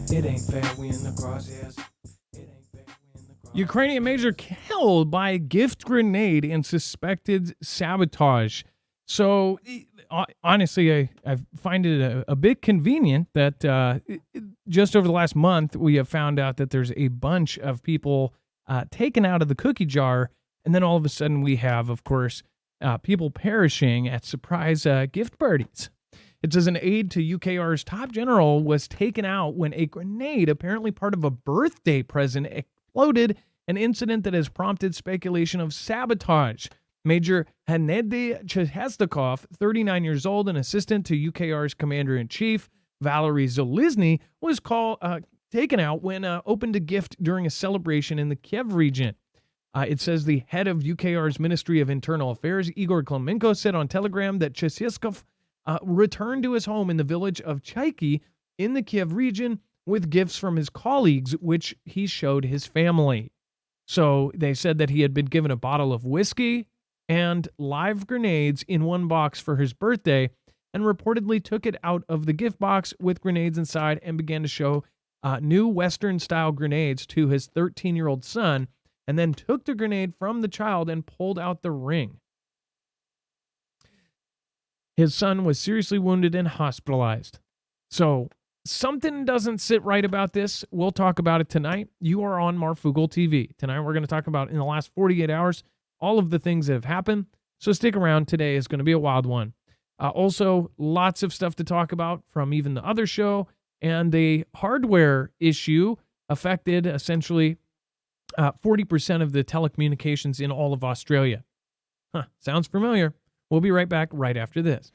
It ain't fair, we in the crosshairs. It ain't fair, we in the crosshairs. Ukrainian major killed by gift grenade in suspected sabotage. So, honestly, I find it a bit convenient that just over the last month, we have found out that there's a bunch of people taken out of the cookie jar. And then all of a sudden, we have, of course, people perishing at surprise gift parties. It says an aide to UKR's top general was taken out when a grenade, apparently part of a birthday present, exploded, an incident that has prompted speculation of sabotage. Major Hennedy Chestakov, 39 years old, an assistant to UKR's commander-in-chief, Valery Zelizny, was taken out when opened a gift during a celebration in the Kiev region. It says the head of UKR's Ministry of Internal Affairs, Igor Klemenko, said on Telegram that Chestakov returned to his home in the village of Chaiki in the Kiev region with gifts from his colleagues, which he showed his family. So they said that he had been given a bottle of whiskey and live grenades in one box for his birthday, and reportedly took it out of the gift box with grenades inside and began to show new Western-style grenades to his 13-year-old son, and then took the grenade from the child and pulled out the ring. His son was seriously wounded and hospitalized. So something doesn't sit right about this. We'll talk about it tonight. You are on Marfoogle TV. Tonight we're going to talk about, in the last 48 hours, all of the things that have happened. So stick around. Today is going to be a wild one. Also, lots of stuff to talk about from even the other show. And the hardware issue affected essentially 40% of the telecommunications in all of Australia. Sounds familiar. We'll be right back right after this.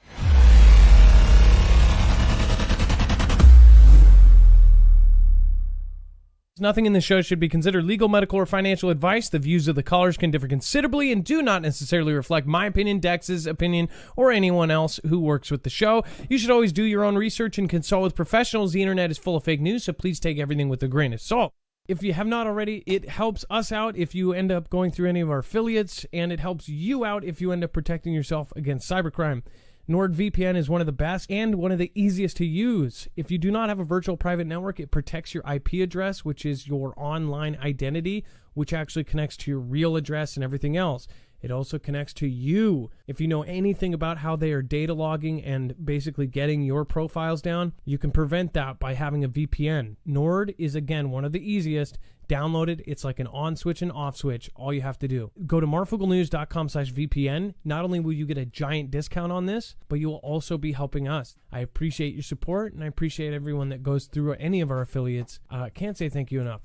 Nothing in this show should be considered legal, medical, or financial advice. The views of the callers can differ considerably and do not necessarily reflect my opinion, Dex's opinion, or anyone else who works with the show. You should always do your own research and consult with professionals. The internet is full of fake news, so please take everything with a grain of salt. If you have not already, it helps us out if you end up going through any of our affiliates, and it helps you out if you end up protecting yourself against cybercrime. NordVPN is one of the best and one of the easiest to use. If you do not have a virtual private network, it protects your IP address, which is your online identity, which actually connects to your real address and everything else. It also connects to you. If you know anything about how they are data logging and basically getting your profiles down, you can prevent that by having a VPN. Nord is, again, one of the easiest. Download it. It's like an on switch and off switch. All you have to do. Go to marfooglenews.com/VPN. Not only will you get a giant discount on this, but you will also be helping us. I appreciate your support, and I appreciate everyone that goes through any of our affiliates. Can't say thank you enough.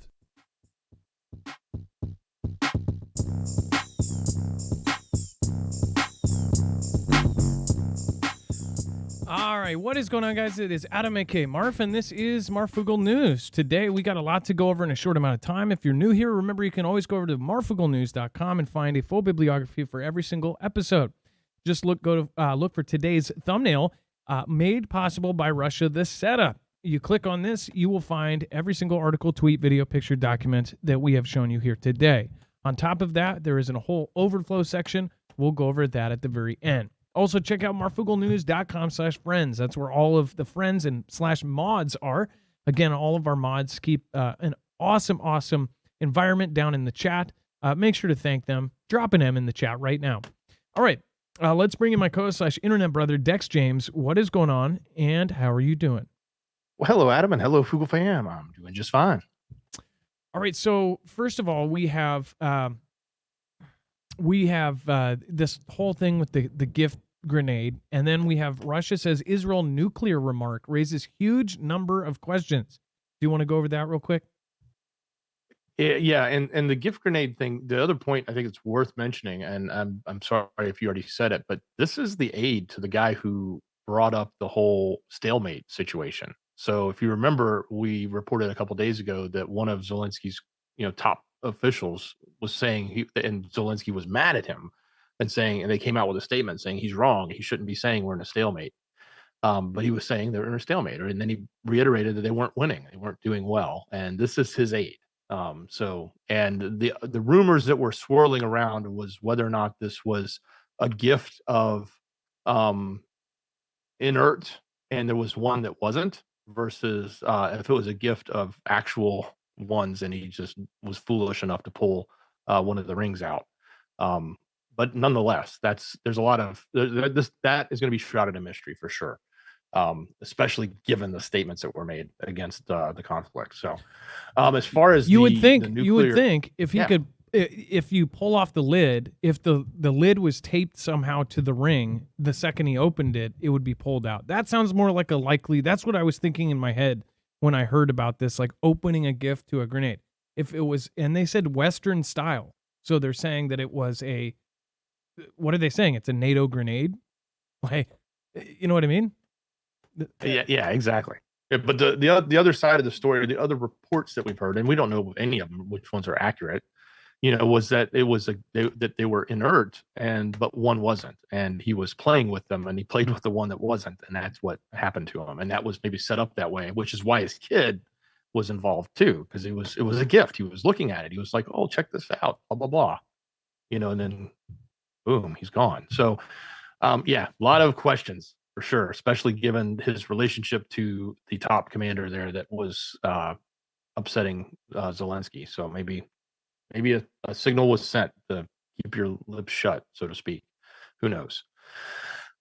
All right, what is going on, guys? It is Adam, aka Marf, and this is Marfoogle News. Today, we got a lot to go over in a short amount of time. If you're new here, remember you can always go over to marfooglenews.com and find a full bibliography for every single episode. Just look for today's thumbnail, made possible by Russia, the setup. You click on this, you will find every single article, tweet, video, picture, document that we have shown you here today. On top of that, there is a whole overflow section. We'll go over that at the very end. Also, check out marfooglenews.com/friends. That's where all of the friends and /mods are. Again, all of our mods keep an awesome environment down in the chat. Make sure to thank them. Drop an M in the chat right now. All right, let's bring in my co-host /internet brother, Dex James. What is going on, and how are you doing? Well, hello, Adam, and hello, Foogle fam. I'm doing just fine. All right, so first of all, we have this whole thing with the gift grenade, and then we have Russia says Israel nuclear remark raises huge number of questions. Do you want to go over that real quick? Yeah, and the gift grenade thing, the other point I think it's worth mentioning, and I'm sorry if you already said it, but this is the aide to the guy who brought up the whole stalemate situation. So if you remember, we reported a couple days ago that one of Zelensky's top officials was saying and Zelensky was mad at him and they came out with a statement saying he's wrong. He shouldn't be saying we're in a stalemate. But he was saying they're in a stalemate, and then he reiterated that they weren't winning, they weren't doing well, and this is his aide. And the rumors that were swirling around was whether or not this was a gift of inert, and there was one that wasn't. versus if it was a gift of actual ones and he just was foolish enough to pull one of the rings out. But nonetheless, there's a lot of that is going to be shrouded in mystery for sure, especially given the statements that were made against the conflict. So, as far as you the, would think the nuclear, you would think if he yeah. could, if you pull off the lid, if the lid was taped somehow to the ring, the second he opened it, it would be pulled out. That sounds more like a likely. That's what I was thinking in my head when I heard about this, like opening a gift to a grenade. If it was, and they said Western style, so they're saying that it was a. What are they saying? It's a NATO grenade, like, you know what I mean? Yeah, exactly. Yeah, but the other side of the story, the other reports that we've heard, and we don't know any of them which ones are accurate, was that it was that they were inert, but one wasn't, and he was playing with them, and he played with the one that wasn't, and that's what happened to him, and that was maybe set up that way, which is why his kid was involved too, because it was a gift. He was looking at it. He was like, "Oh, check this out," blah blah blah, and then boom, he's gone. So, yeah, a lot of questions for sure, especially given his relationship to the top commander there that was upsetting Zelensky. So maybe a signal was sent to keep your lips shut, so to speak. Who knows?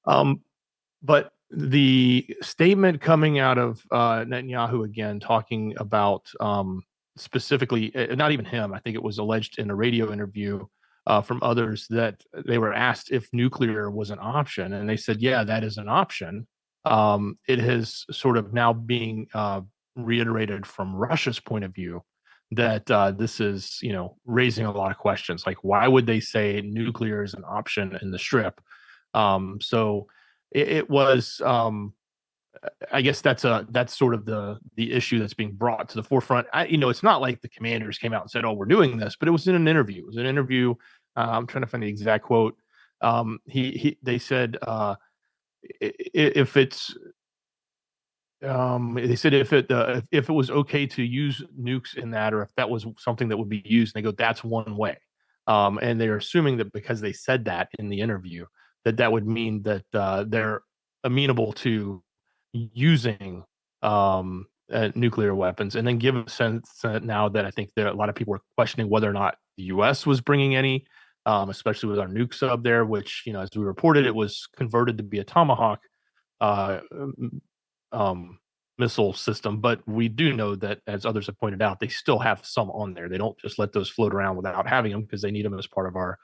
But the statement coming out of Netanyahu again, talking about specifically, not even him, I think it was alleged in a radio interview from others that they were asked if nuclear was an option, and they said, yeah, that is an option. It has sort of now being reiterated from Russia's point of view that this is, raising a lot of questions. Like, why would they say nuclear is an option in the Strip? So it was. I guess that's sort of the issue that's being brought to the forefront. It's not like the commanders came out and said, "Oh, we're doing this," but it was in an interview. It was an interview. I'm trying to find the exact quote. They said if it's they said if it was okay to use nukes in that, or if that was something that would be used, and they go, "That's one way," and they're assuming that because they said that in the interview, that would mean that they're amenable to using nuclear weapons. And then give a sense now that I think that a lot of people are questioning whether or not the U.S. was bringing any, especially with our nuke sub there, which, as we reported, it was converted to be a Tomahawk missile system. But we do know that, as others have pointed out, they still have some on there. They don't just let those float around without having them, because they need them as part of our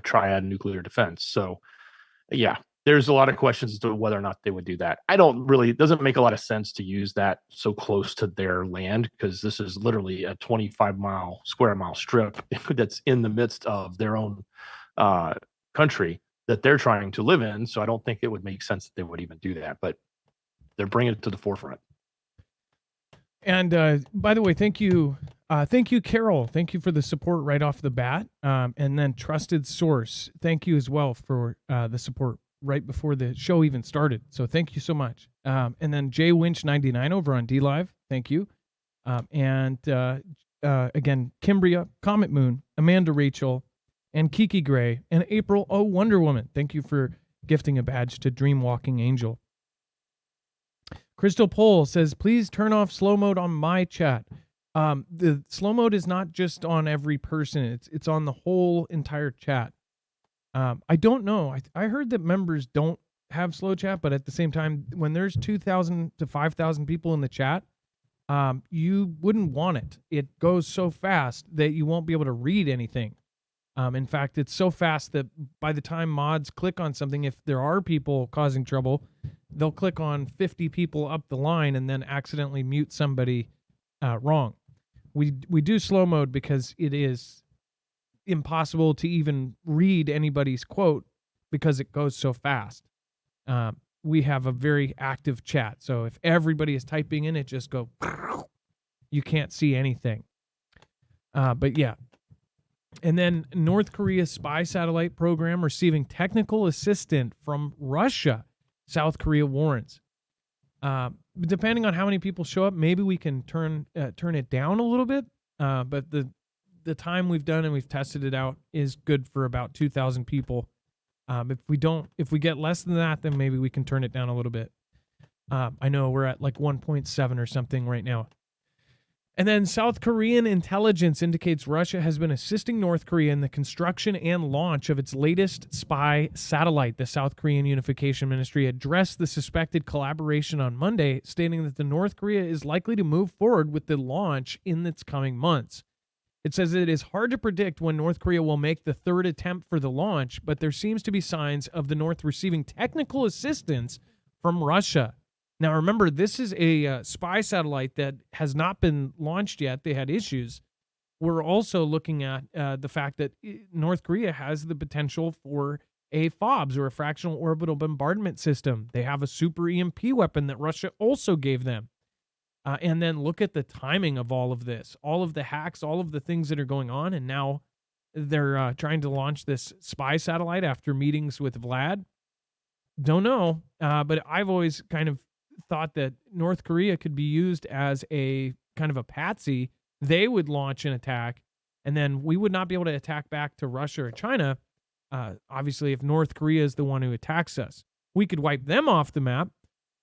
triad nuclear defense. So yeah, there's a lot of questions as to whether or not they would do that. It doesn't make a lot of sense to use that so close to their land, because this is literally a 25 square mile strip that's in the midst of their own country that they're trying to live in. So I don't think it would make sense that they would even do that, but they're bringing it to the forefront. And by the way, thank you, Carol. Thank you for the support right off the bat. And then Trusted Source, thank you as well for the support right before the show even started. So thank you so much. And then Jay Winch 99 over on D Live, thank you. And again, Kimbria, Comet Moon, Amanda Rachel, and Kiki Gray, and April Wonder Woman. Thank you for gifting a badge to Dream Walking Angel. Crystal Pole says, please turn off slow mode on my chat. The slow mode is not just on every person. It's on the whole entire chat. I don't know. I heard that members don't have slow chat, but at the same time, when there's 2,000 to 5,000 people in the chat, you wouldn't want it. It goes so fast that you won't be able to read anything. In fact, it's so fast that by the time mods click on something, if there are people causing trouble, they'll click on 50 people up the line and then accidentally mute somebody wrong. We do slow mode because it is impossible to even read anybody's quote because it goes so fast. We have a very active chat, so if everybody is typing in, it just go. You can't see anything. But yeah. And then North Korea spy satellite program receiving technical assistance from Russia. South Korea warrants. Depending on how many people show up, maybe we can turn it down a little bit. But the time we've done and we've tested it out is good for about 2,000 people. If we get less than that, then maybe we can turn it down a little bit. I know we're at like 1.7 or something right now. And then South Korean intelligence indicates Russia has been assisting North Korea in the construction and launch of its latest spy satellite. The South Korean Unification Ministry addressed the suspected collaboration on Monday, stating that the North Korea is likely to move forward with the launch in its coming months. It says it is hard to predict when North Korea will make the third attempt for the launch, but there seems to be signs of the North receiving technical assistance from Russia. Now, remember, this is a spy satellite that has not been launched yet. They had issues. We're also looking at the fact that North Korea has the potential for a FOBS, or a fractional orbital bombardment system. They have a super EMP weapon that Russia also gave them. And then look at the timing of all of this, all of the hacks, all of the things that are going on. And now they're trying to launch this spy satellite after meetings with Vlad. Don't know. But I've always kind of thought that North Korea could be used as a kind of a patsy. They would launch an attack, and then we would not be able to attack back to Russia or China. Obviously, if North Korea is the one who attacks us, we could wipe them off the map,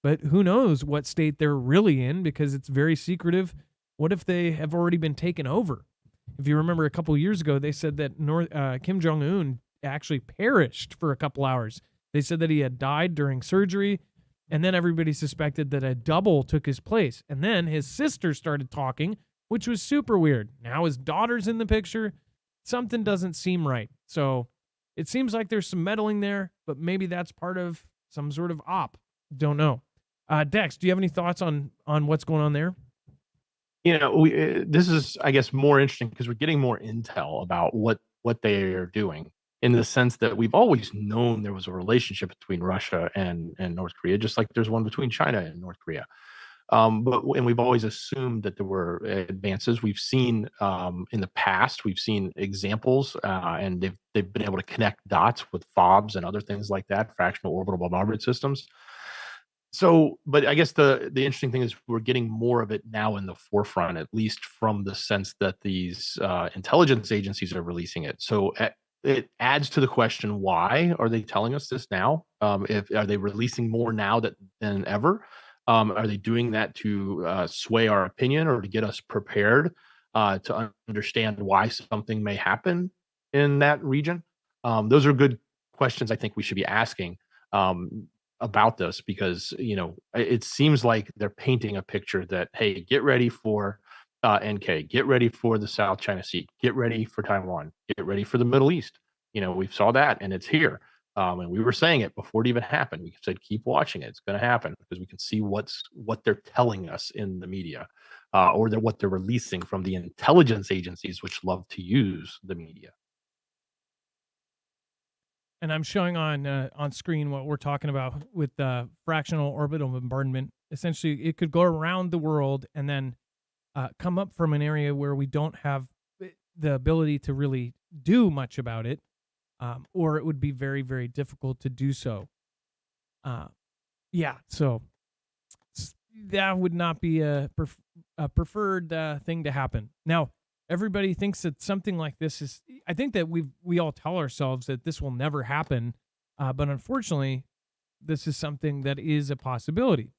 but who knows what state they're really in, because it's very secretive. What if they have already been taken over? If you remember a couple years ago, they said that Kim Jong-un actually perished for a couple hours. They said that he had died during surgery, and then everybody suspected that a double took his place. And then his sister started talking, which was super weird. Now his daughter's in the picture. Something doesn't seem right. So it seems like there's some meddling there, but maybe that's part of some sort of op. Don't know. Dex, do you have any thoughts on what's going on there? This is, I guess, more interesting because we're getting more intel about what they are doing, in the sense that we've always known there was a relationship between Russia and North Korea, just like there's one between China and North Korea. And we've always assumed that there were advances. We've seen in the past, we've seen examples, and they've been able to connect dots with FOBs and other things like that, fractional orbital bombardment systems. So, but I guess the interesting thing is we're getting more of it now in the forefront, at least from the sense that these intelligence agencies are releasing it. So it adds to the question: why are they telling us this now? If are they releasing more now than ever? Are they doing that to sway our opinion or to get us prepared to understand why something may happen in that region? Those are good questions I think we should be asking about this, because it seems like they're painting a picture that, hey, get ready for NK, get ready for the South China Sea, get ready for Taiwan, get ready for the Middle East. We saw that, and it's here. And we were saying it before it even happened. We said, keep watching it. It's going to happen, because we can see what they're telling us in the media, or what they're releasing from the intelligence agencies, which love to use the media. And I'm showing on screen what we're talking about with fractional orbital bombardment. Essentially, it could go around the world and then come up from an area where we don't have the ability to really do much about it, or it would be very, very difficult to do so. So that would not be a preferred thing to happen. Now, everybody thinks that something like this is, I think that we all tell ourselves that this will never happen, but unfortunately, this is something that is a possibility.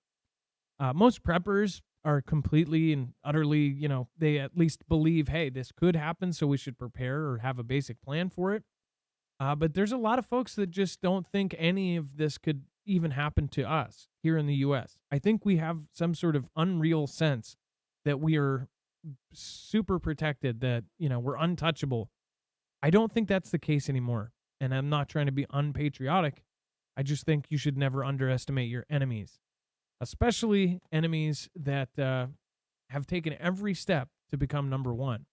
Most preppers are completely and utterly, they at least believe, hey, this could happen, so we should prepare or have a basic plan for it. But there's a lot of folks that just don't think any of this could even happen to us here in the U.S. I think we have some sort of unreal sense that we are super protected, that we're untouchable. I don't think that's the case anymore, and I'm not trying to be unpatriotic. I just think you should never underestimate your enemies, especially enemies that have taken every step to become number one.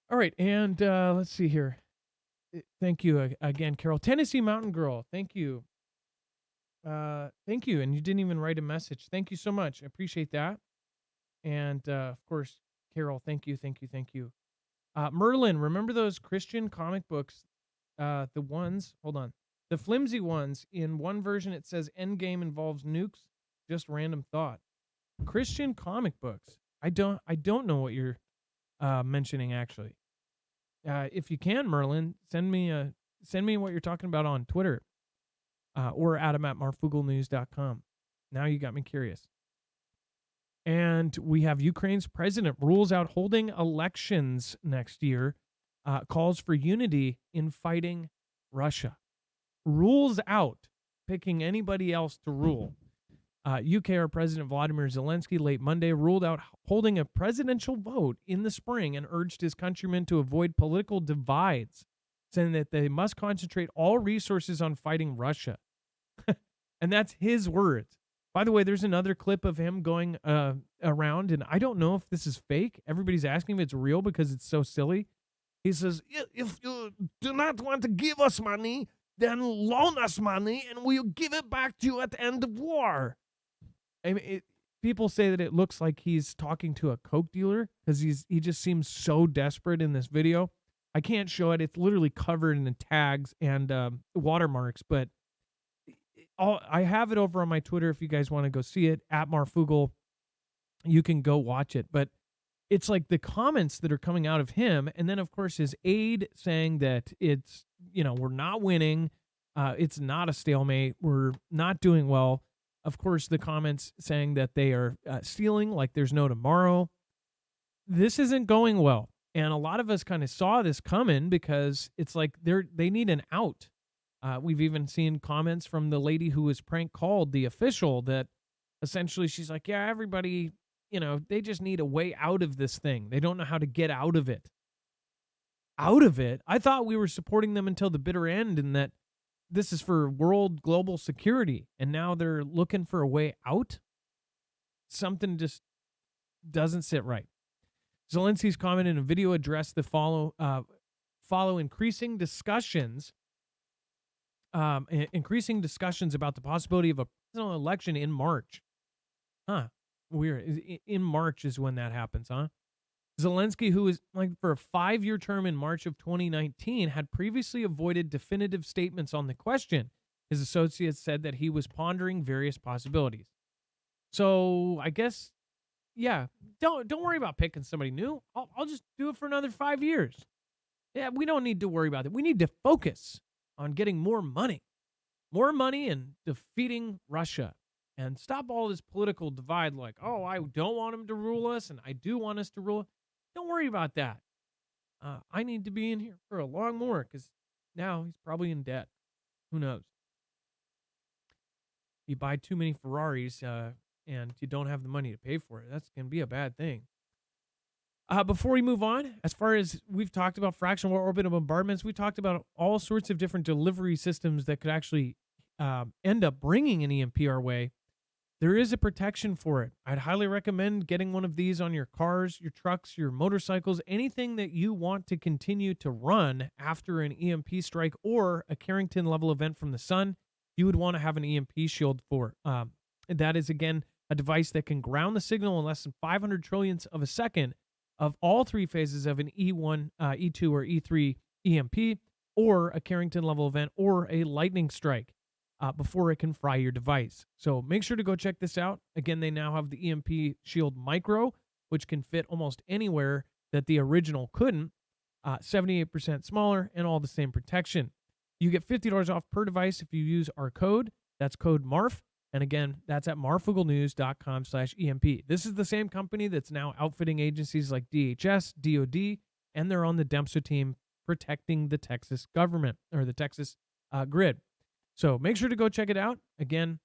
All right, and let's see here. Thank you again, Carol. Tennessee Mountain Girl, thank you. Thank you, and you didn't even write a message. Thank you so much. I appreciate that. And, of course, Carol, thank you. Merlin, remember those Christian comic books? The flimsy ones. In one version, it says Endgame involves nukes. Just random thought. Christian comic books. I don't know what you're mentioning, actually. If you can, Merlin, send me what you're talking about on Twitter, or Adam at marfooglenews.com. Now you got me curious. And we have Ukraine's president rules out holding elections next year, calls for unity in fighting Russia. Rules out picking anybody else to rule. UKR President Vladimir Zelensky late Monday ruled out holding a presidential vote in the spring and urged his countrymen to avoid political divides, saying that they must concentrate all resources on fighting Russia. And that's his words. By the way, there's another clip of him going around, and I don't know if this is fake. Everybody's asking if it's real because it's so silly. He says, if you do not want to give us money, then loan us money, and we'll give it back to you at the end of war. I mean, people say that it looks like he's talking to a coke dealer because he just seems so desperate in this video. I can't show it. It's literally covered in the tags and watermarks, but I have it over on my Twitter if you guys want to go see it, at Marfoogle. You can go watch it. But it's like the comments that are coming out of him, and then, of course, his aide saying that it's, we're not winning. It's not a stalemate. We're not doing well. Of course, the comments saying that they are stealing like there's no tomorrow. This isn't going well. And a lot of us kind of saw this coming because it's like they need an out. We've even seen comments from the lady who was prank called, the official, that essentially she's like, yeah, everybody, they just need a way out of this thing. They don't know how to get out of it. Out of it? I thought we were supporting them until the bitter end and that this is for world global security. And now they're looking for a way out? Something just doesn't sit right. Zelensky's comment in a video addressed the follow increasing discussions about the possibility of a presidential election in March. Weird. In March is when that happens, huh? Zelensky, who is like for a 5-year term in March of 2019, had previously avoided definitive statements on the question. His associates said that he was pondering various possibilities. So I guess, yeah, don't worry about picking somebody new. I'll just do it for another 5 years. Yeah, we don't need to worry about it. We need to focus on getting more money and defeating Russia, and stop all this political divide like, oh, I don't want him to rule us and I do want us to rule. Don't worry about that. I need to be in here for a long more because now he's probably in debt. Who knows? You buy too many Ferraris and you don't have the money to pay for it. That's going to be a bad thing. Before we move on, as far as we've talked about fractional orbital bombardments, we talked about all sorts of different delivery systems that could actually end up bringing an EMP our way. There is a protection for it. I'd highly recommend getting one of these on your cars, your trucks, your motorcycles, anything that you want to continue to run after an EMP strike or a Carrington level event from the sun. You would want to have an EMP shield for. That is, again, a device that can ground the signal in less than 500 trillionths of a second of all three phases of an E1, E2, or E3 EMP, or a Carrington level event, or a lightning strike before it can fry your device. So make sure to go check this out. Again, they now have the EMP Shield Micro, which can fit almost anywhere that the original couldn't, 78% smaller, and all the same protection. You get $50 off per device if you use our code. That's code MARF. And again, that's at marfuglenews.com/EMP. This is the same company that's now outfitting agencies like DHS, DOD, and they're on the Dempster team protecting the Texas government, or the Texas grid. So make sure to go check it out. Again,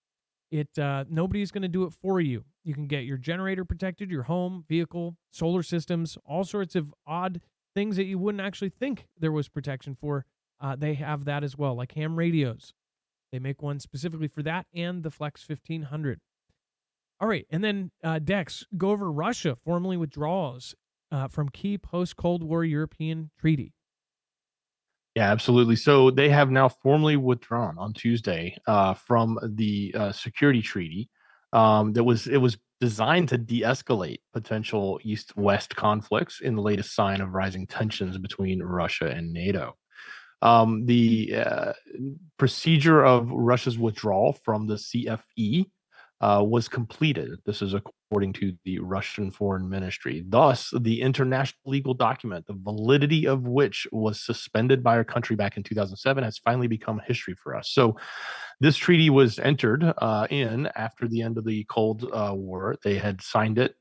nobody's going to do it for you. You can get your generator protected, your home, vehicle, solar systems, all sorts of odd things that you wouldn't actually think there was protection for. They have that as well, like ham radios. They make one specifically for that, and the Flex 1500. All right, and then Dex, go over Russia formally withdraws from key post-Cold War European treaty. Yeah, absolutely. So they have now formally withdrawn on Tuesday from the security treaty. It was designed to de-escalate potential East-West conflicts in the latest sign of rising tensions between Russia and NATO. The procedure of Russia's withdrawal from the CFE was completed. This is according to the Russian Foreign Ministry. Thus, the international legal document, the validity of which was suspended by our country back in 2007, has finally become history for us. So, this treaty was entered in after the end of the Cold War. They had signed it.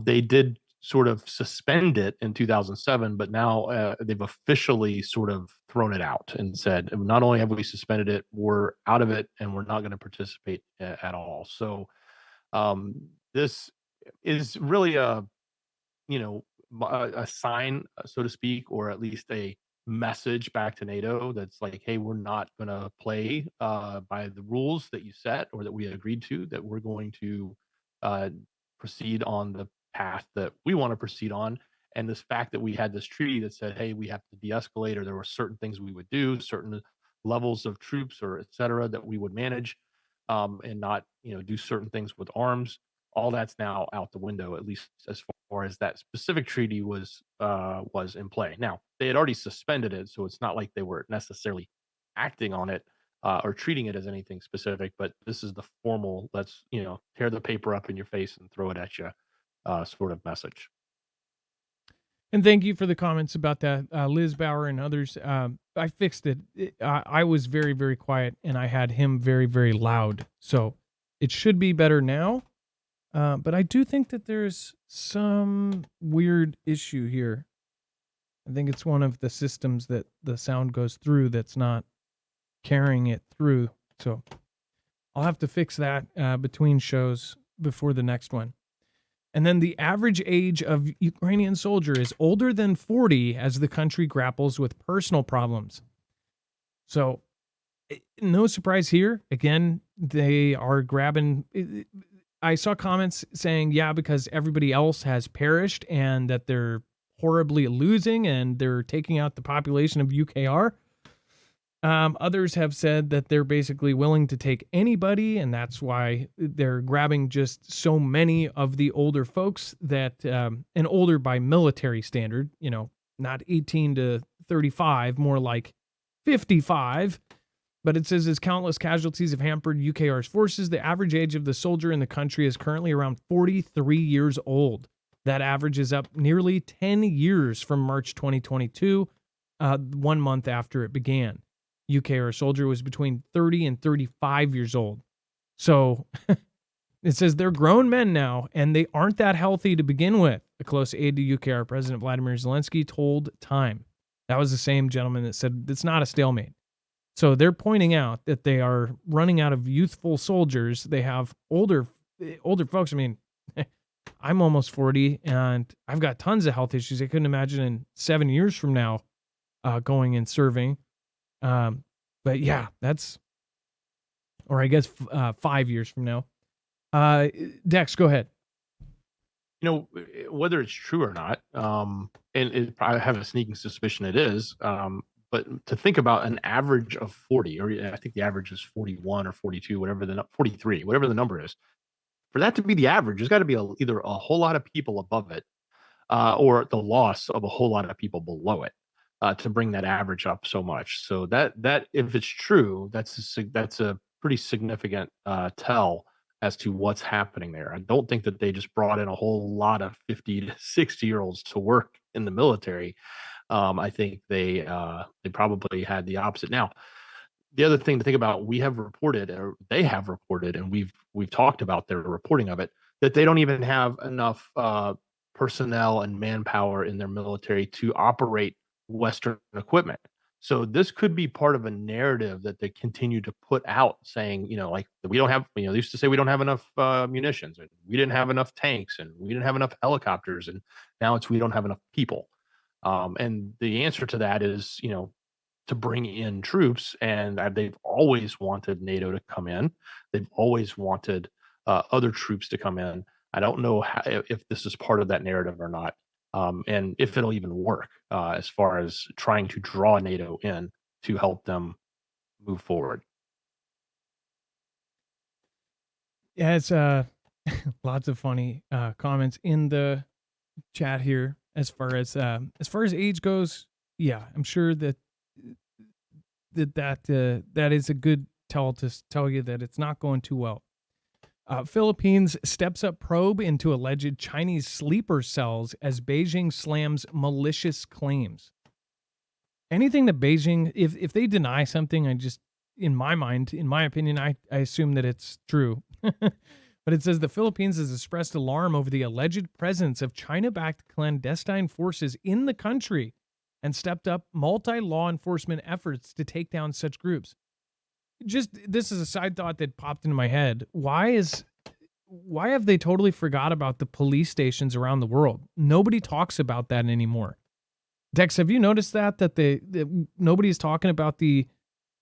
They did sort of suspend it in 2007, but now they've officially sort of thrown it out and said, not only have we suspended it, we're out of it and we're not going to participate at all. So this is really a sign, so to speak, or at least a message back to NATO that's like, hey, we're not going to play by the rules that you set or that we agreed to, that we're going to uh, proceed on the path that we want to proceed on. And this fact that we had this treaty that said, hey, we have to de-escalate, or there were certain things we would do, certain levels of troops or et cetera that we would manage, and not do certain things with arms. All that's now out the window, at least as far as that specific treaty was in play. Now, they had already suspended it, so it's not like they were necessarily acting on it or treating it as anything specific. But this is the formal, let's tear the paper up in your face and throw it at you sort of message. And thank you for the comments about that, Liz Bauer and others. I fixed it. I was very, very quiet, and I had him very, very loud. So it should be better now. But I do think that there's some weird issue here. I think it's one of the systems that the sound goes through that's not carrying it through. So I'll have to fix that between shows before the next one. And then the average age of Ukrainian soldier is older than 40 as the country grapples with personal problems. So no surprise here. Again, they are grabbing. I saw comments saying, yeah, because everybody else has perished and that they're horribly losing and they're taking out the population of UKR. Others have said that they're basically willing to take anybody, and that's why they're grabbing just so many of the older folks that, and older by military standard, not 18 to 35, more like 55. But it says, as countless casualties have hampered UKR's forces, the average age of the soldier in the country is currently around 43 years old. That average is up nearly 10 years from March 2022, 1 month after it began. UKR soldier was between 30 and 35 years old. So it says they're grown men now, and they aren't that healthy to begin with. A close aide to UKR President Vladimir Zelensky told Time. That was the same gentleman that said it's not a stalemate. So they're pointing out that they are running out of youthful soldiers. They have older folks. I mean, I'm almost 40, and I've got tons of health issues. I couldn't imagine in 7 years from now going and serving. But yeah, or I guess 5 years from now. Dex, go ahead. Whether it's true or not, and I have a sneaking suspicion it is, but to think about an average of 40, or I think the average is 41 or 42, 43, whatever the number is, for that to be the average, there's got to be either a whole lot of people above it, or the loss of a whole lot of people below it. To bring that average up so much. So that if it's true, that's a pretty significant tell as to what's happening there. I don't think that they just brought in a whole lot of 50 to 60-year-olds to work in the military. I think they probably had the opposite. Now, the other thing to think about, they have reported, and we've talked about their reporting of it, that they don't even have enough personnel and manpower in their military to operate Western equipment. So this could be part of a narrative that they continue to put out, saying, like, we don't have, they used to say we don't have enough munitions, and we didn't have enough tanks, and we didn't have enough helicopters, and now it's we don't have enough people. And the answer to that is, to bring in troops, and they've always wanted NATO to come in. They've always wanted other troops to come in. I don't know if this is part of that narrative or not. And if it'll even work as far as trying to draw NATO in to help them move forward. Yeah, it's lots of funny comments in the chat here as far as age goes. Yeah, I'm sure that is a good tell to tell you that it's not going too well. Philippines steps up probe into alleged Chinese sleeper cells as Beijing slams malicious claims. Anything that Beijing, if they deny something, in my mind, in my opinion, I assume that it's true. But it says the Philippines has expressed alarm over the alleged presence of China-backed clandestine forces in the country and stepped up multi-law enforcement efforts to take down such groups. This is a side thought that popped into my head. Why have they totally forgot about the police stations around the world? Nobody talks about that anymore. Dex, have you noticed that nobody's talking about the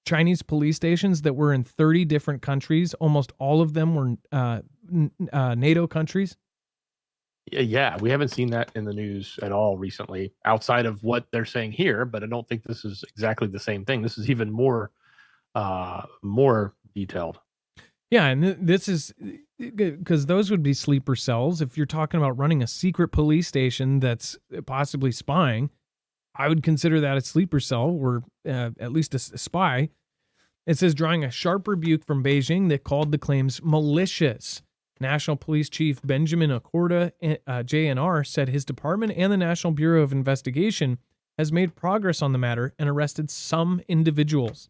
Chinese police stations that were in 30 different countries? Almost all of them were NATO countries. Yeah, we haven't seen that in the news at all recently, outside of what they're saying here. But I don't think this is exactly the same thing. This is even more detailed. Yeah, and this is because those would be sleeper cells. If you're talking about running a secret police station that's possibly spying, I would consider that a sleeper cell or at least a spy. It says drawing a sharp rebuke from Beijing that called the claims malicious. National Police Chief Benjamin Acorda, JNR, said his department and the National Bureau of Investigation has made progress on the matter and arrested some individuals.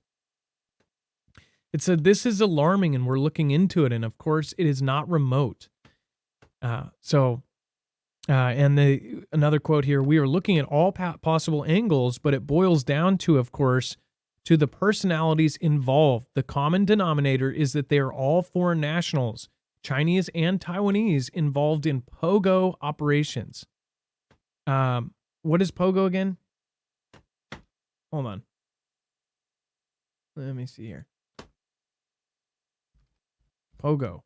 It said this is alarming and we're looking into it, and of course it is not remote. Another quote here, we are looking at all possible angles, but it boils down to, of course, to the personalities involved. The common denominator is that they are all foreign nationals, Chinese and Taiwanese, involved in pogo operations. What is pogo again? Hold on. Let me see here. Pogo.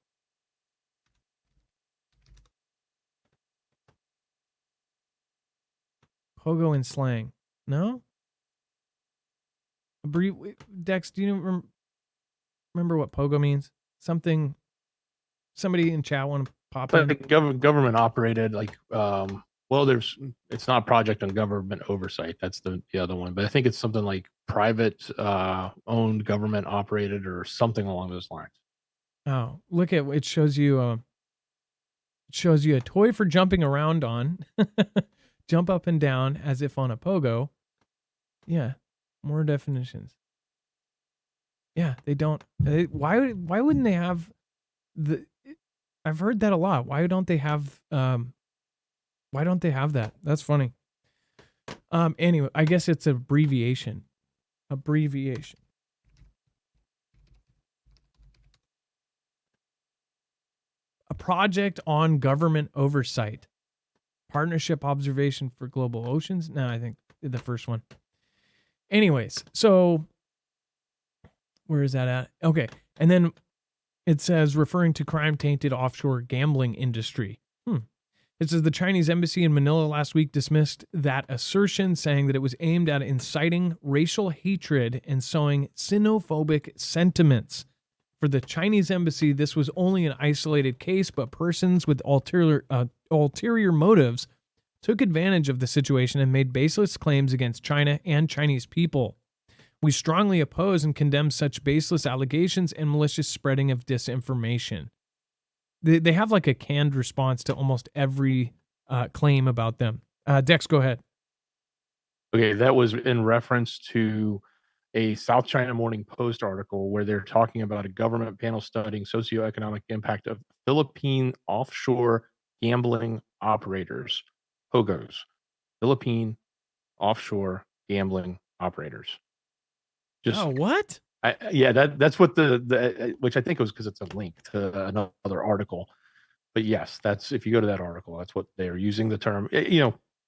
Pogo in slang. No? Dex, do you remember what pogo means? Somebody in chat want to pop in? Government operated, it's not project on government oversight. That's the other one. But I think it's something like private owned, government operated, or something along those lines. Oh, look at it shows you a toy for jumping around on. Jump up and down as if on a pogo. Yeah, more definitions. Yeah, they don't. Why wouldn't they have the? I've heard that a lot. Why don't they have? Why don't they have that? That's funny. Anyway, I guess it's an abbreviation. Abbreviation. A project on government oversight. Partnership Observation for Global Oceans. No, I think the first one. Anyways, so where is that at? Okay. And then it says referring to crime-tainted offshore gambling industry. It says the Chinese embassy in Manila last week dismissed that assertion, saying that it was aimed at inciting racial hatred and sowing xenophobic sentiments. For the Chinese embassy, this was only an isolated case, but persons with ulterior motives took advantage of the situation and made baseless claims against China and Chinese people. We strongly oppose and condemn such baseless allegations and malicious spreading of disinformation. They have like a canned response to almost every claim about them. Dex, go ahead. Okay, that was in reference to a South China Morning Post article where they're talking about a government panel studying socioeconomic impact of Philippine offshore gambling operators, POGOs, Philippine offshore gambling operators. What? That's what the which I think was because it's a link to another article. But yes, that's if you go to that article, that's what they're using the term.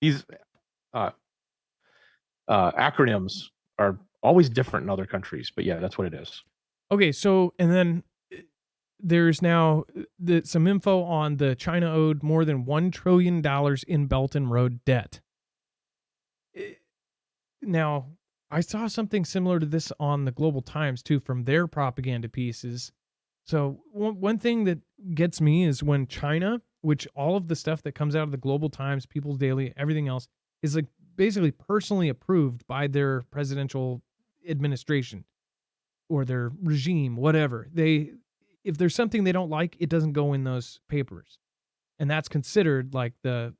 These acronyms are always different in other countries, but yeah, that's what it is. Okay, so and then there's now some info on the China owed more than $1 trillion in Belt and Road debt. Now, I saw something similar to this on the Global Times too, from their propaganda pieces. So one thing that gets me is when China, which all of the stuff that comes out of the Global Times, People's Daily, everything else is like basically personally approved by their presidential administration or their regime, whatever. if there's something they don't like, it doesn't go in those papers. And that's considered like the,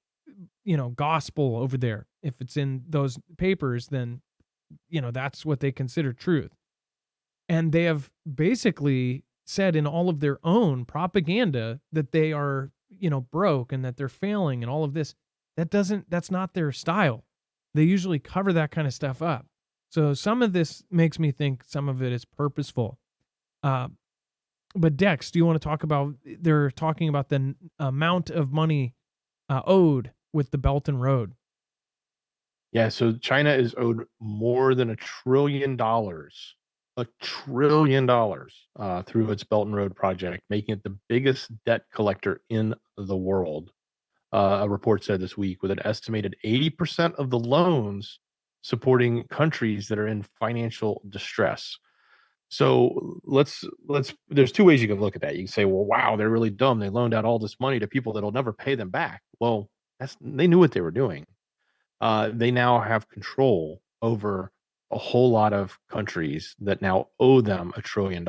gospel over there. If it's in those papers, then, that's what they consider truth. And they have basically said in all of their own propaganda that they are, broke and that they're failing and all of this. That's not their style. They usually cover that kind of stuff up. So some of this makes me think some of it is purposeful. But Dex, do you want to talk about, they're talking about the amount of money owed with the Belt and Road. Yeah, so China is owed more than $1 trillion, through its Belt and Road project, making it the biggest debt collector in the world. A report said this week, with an estimated 80% of the loans supporting countries that are in financial distress. So there's two ways you can look at that. You can say, well, wow, they're really dumb. They loaned out all this money to people that'll never pay them back. Well, they knew what they were doing. They now have control over a whole lot of countries that now owe them $1 trillion.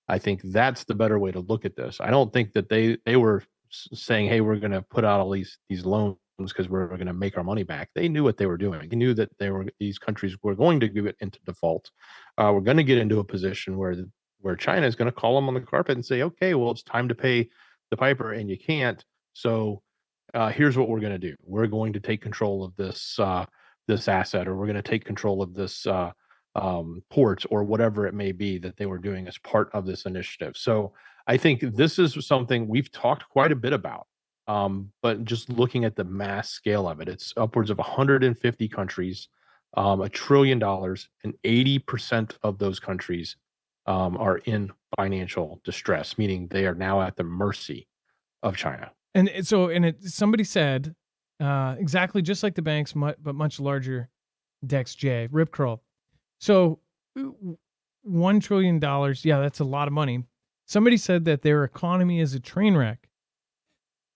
I think that's the better way to look at this. I don't think that they were saying, hey, we're going to put out all these loans because we're going to make our money back. They knew what they were doing. They knew that these countries were going to get into default. We're going to get into a position where China is going to call them on the carpet and say, okay, well, it's time to pay the piper, and you can't. So here's what we're going to do. We're going to take control of this asset, or we're going to take control of this port, or whatever it may be that they were doing as part of this initiative. So I think this is something we've talked quite a bit about. But just looking at the mass scale of it, it's upwards of 150 countries, $1 trillion, and 80% of those countries are in financial distress, meaning they are now at the mercy of China. And somebody said, exactly just like the banks, but much larger, Dex J, Rip Curl. So $1 trillion, yeah, that's a lot of money. Somebody said that their economy is a train wreck,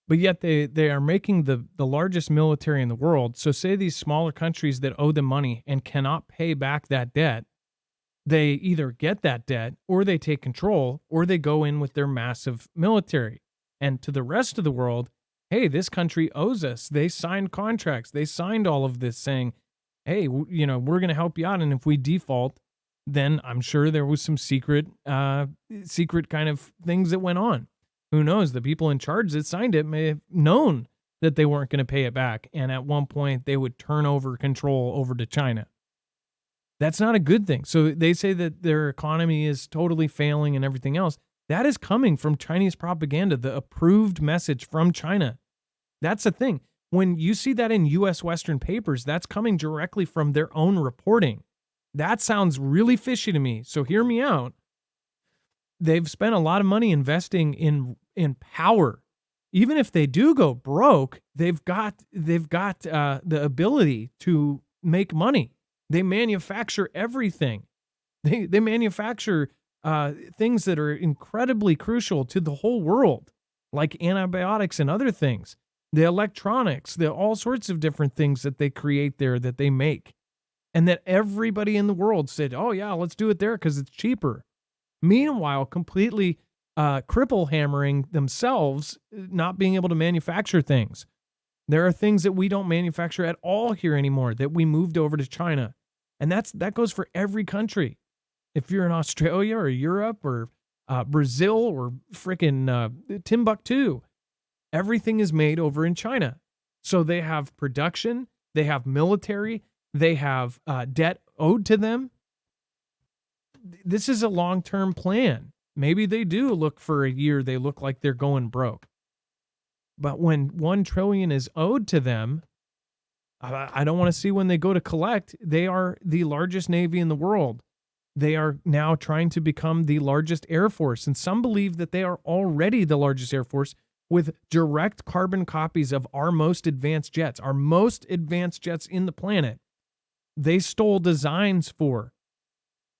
but yet they are making the largest military in the world. So say these smaller countries that owe them money and cannot pay back that debt, they either get that debt, or they take control, or they go in with their massive military. And to the rest of the world, hey, this country owes us. They signed contracts. They signed all of this saying, hey, we're going to help you out. And if we default, then I'm sure there was some secret kind of things that went on. Who knows? The people in charge that signed it may have known that they weren't going to pay it back. And at one point, they would turn over control over to China. That's not a good thing. So they say that their economy is totally failing and everything else. That is coming from Chinese propaganda, the approved message from China. That's the thing. When you see that in U.S. Western papers, that's coming directly from their own reporting. That sounds really fishy to me. So hear me out. They've spent a lot of money investing in power. Even if they do go broke, they've got the ability to make money. They manufacture everything. They manufacture things that are incredibly crucial to the whole world, like antibiotics and other things, the electronics, the all sorts of different things that they create there, that they make, and that everybody in the world said, oh yeah, let's do it there because it's cheaper. Meanwhile, completely cripple hammering themselves, not being able to manufacture things. There are things that we don't manufacture at all here anymore that we moved over to China. And that goes for every country. If you're in Australia or Europe or Brazil or frickin' Timbuktu, everything is made over in China. So they have production, they have military, they have debt owed to them. This is a long-term plan. Maybe they do look for a year, they look like they're going broke. But when $1 trillion is owed to them, I don't want to see when they go to collect. They are the largest Navy in the world. They are now trying to become the largest Air Force. And some believe that they are already the largest Air Force with direct carbon copies of our most advanced jets in the planet. They stole designs for.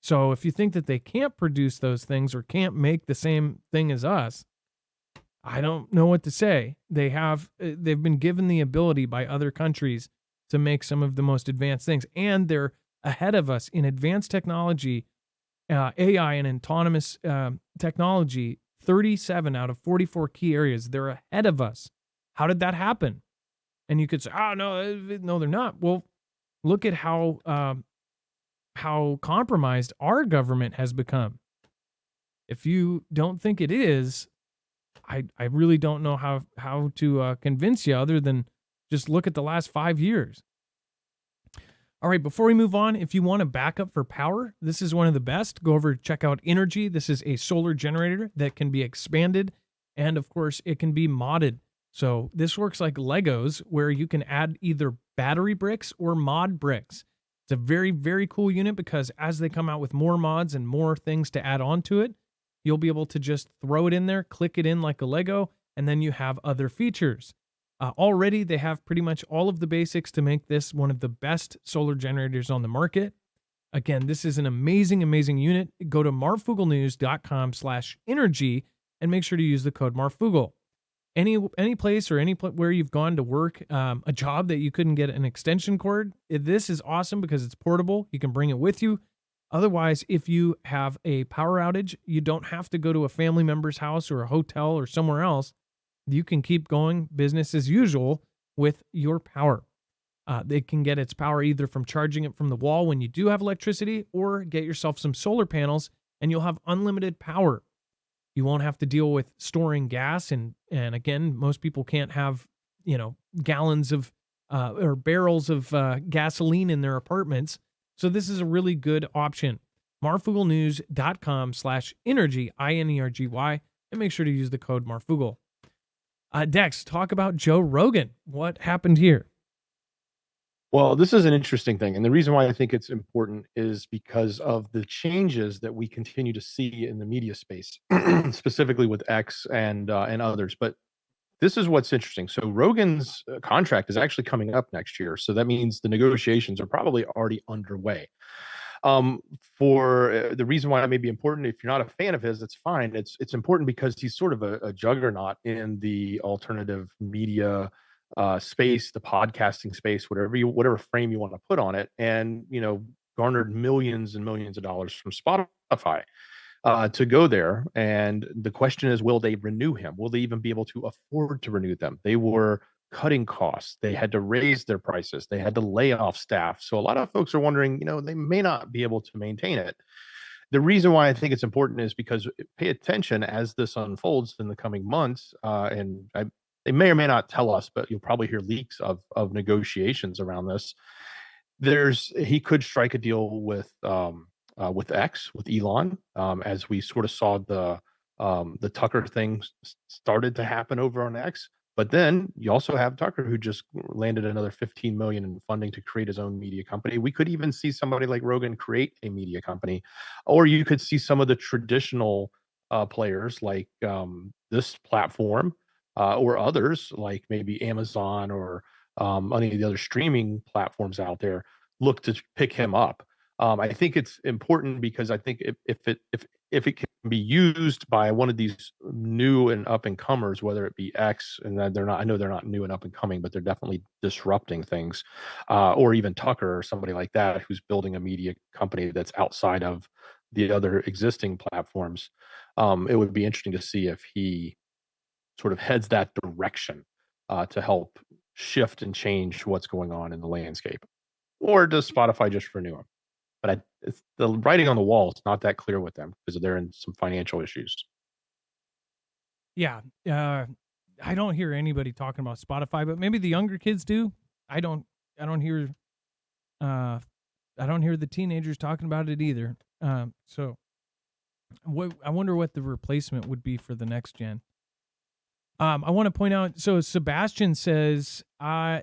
So if you think that they can't produce those things or can't make the same thing as us, I don't know what to say. They've been given the ability by other countries to make some of the most advanced things, and they're ahead of us in advanced technology AI and autonomous technology, 37 out of 44 key areas. They're ahead of us. How did that happen? And you could say, oh, no, they're not. Well, look at how compromised our government has become. If you don't think it is, I really don't know how to convince you other than just look at the last 5 years. All right, before we move on, if you want a backup for power, this is one of the best. Go over, check out Energy. This is a solar generator that can be expanded, and of course, it can be modded. So this works like Legos, where you can add either battery bricks or mod bricks. It's a very, very cool unit because as they come out with more mods and more things to add on to it, you'll be able to just throw it in there, click it in like a Lego, and then you have other features. Already, they have pretty much all of the basics to make this one of the best solar generators on the market. Again, this is an amazing, amazing unit. Go to marfooglenews.com/energy and make sure to use the code Marfoogle. Any place or where you've gone to work, a job that you couldn't get an extension cord, this is awesome because it's portable. You can bring it with you. Otherwise, if you have a power outage, you don't have to go to a family member's house or a hotel or somewhere else. You can keep going business as usual with your power. They can get its power either from charging it from the wall when you do have electricity, or get yourself some solar panels and you'll have unlimited power. You won't have to deal with storing gas. And again, most people can't have, gallons of or barrels of gasoline in their apartments. So this is a really good option. marfooglenews.com/energy, INERGY, and make sure to use the code Marfoogle. Dex, talk about Joe Rogan. What happened here? Well, this is an interesting thing. And the reason why I think it's important is because of the changes that we continue to see in the media space, specifically with X and others. But this is what's interesting. So Rogan's contract is actually coming up next year. So that means the negotiations are probably already underway. For the reason why it may be important, if you're not a fan of his, it's fine. It's important because he's sort of a juggernaut in the alternative media space, the podcasting space, whatever frame you want to put on it, and garnered millions and millions of dollars from Spotify to go there. And the question is, will they renew him? Will they even be able to afford to renew them? They were cutting costs. They had to raise their prices. They had to lay off staff. So a lot of folks are wondering, they may not be able to maintain it. The reason why I think it's important is because pay attention as this unfolds in the coming months. They may or may not tell us, but you'll probably hear leaks of negotiations around this. He could strike a deal with X, with Elon, as we sort of saw the Tucker thing started to happen over on X. But then you also have Tucker, who just landed another $15 million in funding to create his own media company. We could even see somebody like Rogan create a media company, or you could see some of the traditional players like this platform or others like maybe Amazon or any of the other streaming platforms out there look to pick him up. I think it's important because I think if it can be used by one of these new and up and comers, whether it be X, and that I know they're not new and up and coming, but they're definitely disrupting things, or even Tucker or somebody like that who's building a media company that's outside of the other existing platforms. It would be interesting to see if he sort of heads that direction to help shift and change what's going on in the landscape, or does Spotify just renew him? But it's the writing on the wall is not that clear with them because they're in some financial issues. Yeah. I don't hear anybody talking about Spotify, but maybe the younger kids do. I don't hear the teenagers talking about it either. So I wonder what the replacement would be for the next gen. I want to point out, so Sebastian says,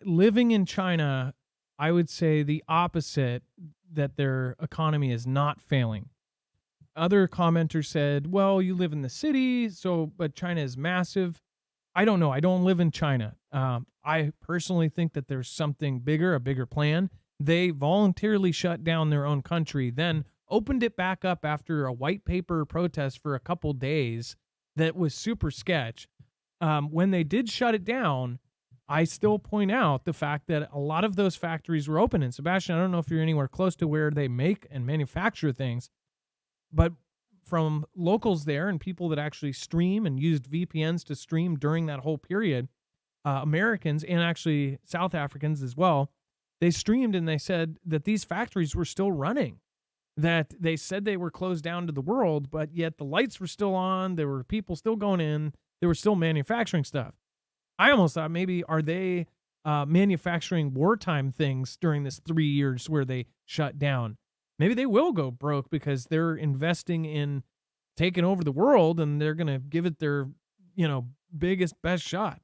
living in China, I would say the opposite, that their economy is not failing. Other commenters said, well, you live in the city, but China is massive. I don't know. I don't live in China. I personally think that there's something bigger, a bigger plan. They voluntarily shut down their own country, then opened it back up after a white paper protest for a couple days that was super sketch. When they did shut it down, I still point out the fact that a lot of those factories were open. And Sebastian, I don't know if you're anywhere close to where they make and manufacture things, but from locals there and people that actually stream and used VPNs to stream during that whole period, Americans and actually South Africans as well, they streamed and they said that these factories were still running, that they said they were closed down to the world, but yet the lights were still on. There were people still going in. They were still manufacturing stuff. I almost thought maybe are they manufacturing wartime things during this 3 years where they shut down? Maybe they will go broke because they're investing in taking over the world and they're going to give it their, biggest, best shot.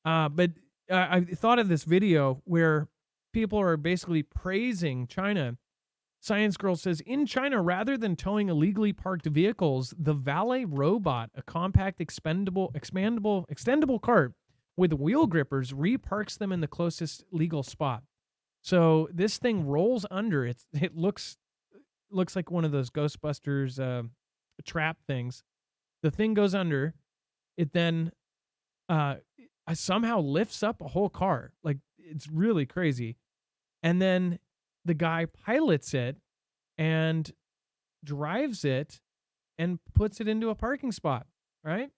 But I thought of this video where people are basically praising China. Science Girl says, in China, rather than towing illegally parked vehicles, the valet robot, a compact, extendable cart with wheel grippers, reparks them in the closest legal spot. So this thing rolls under. It looks like one of those Ghostbusters trap things. The thing goes under. It then somehow lifts up a whole car. Like, it's really crazy. And then the guy pilots it and drives it and puts it into a parking spot, right?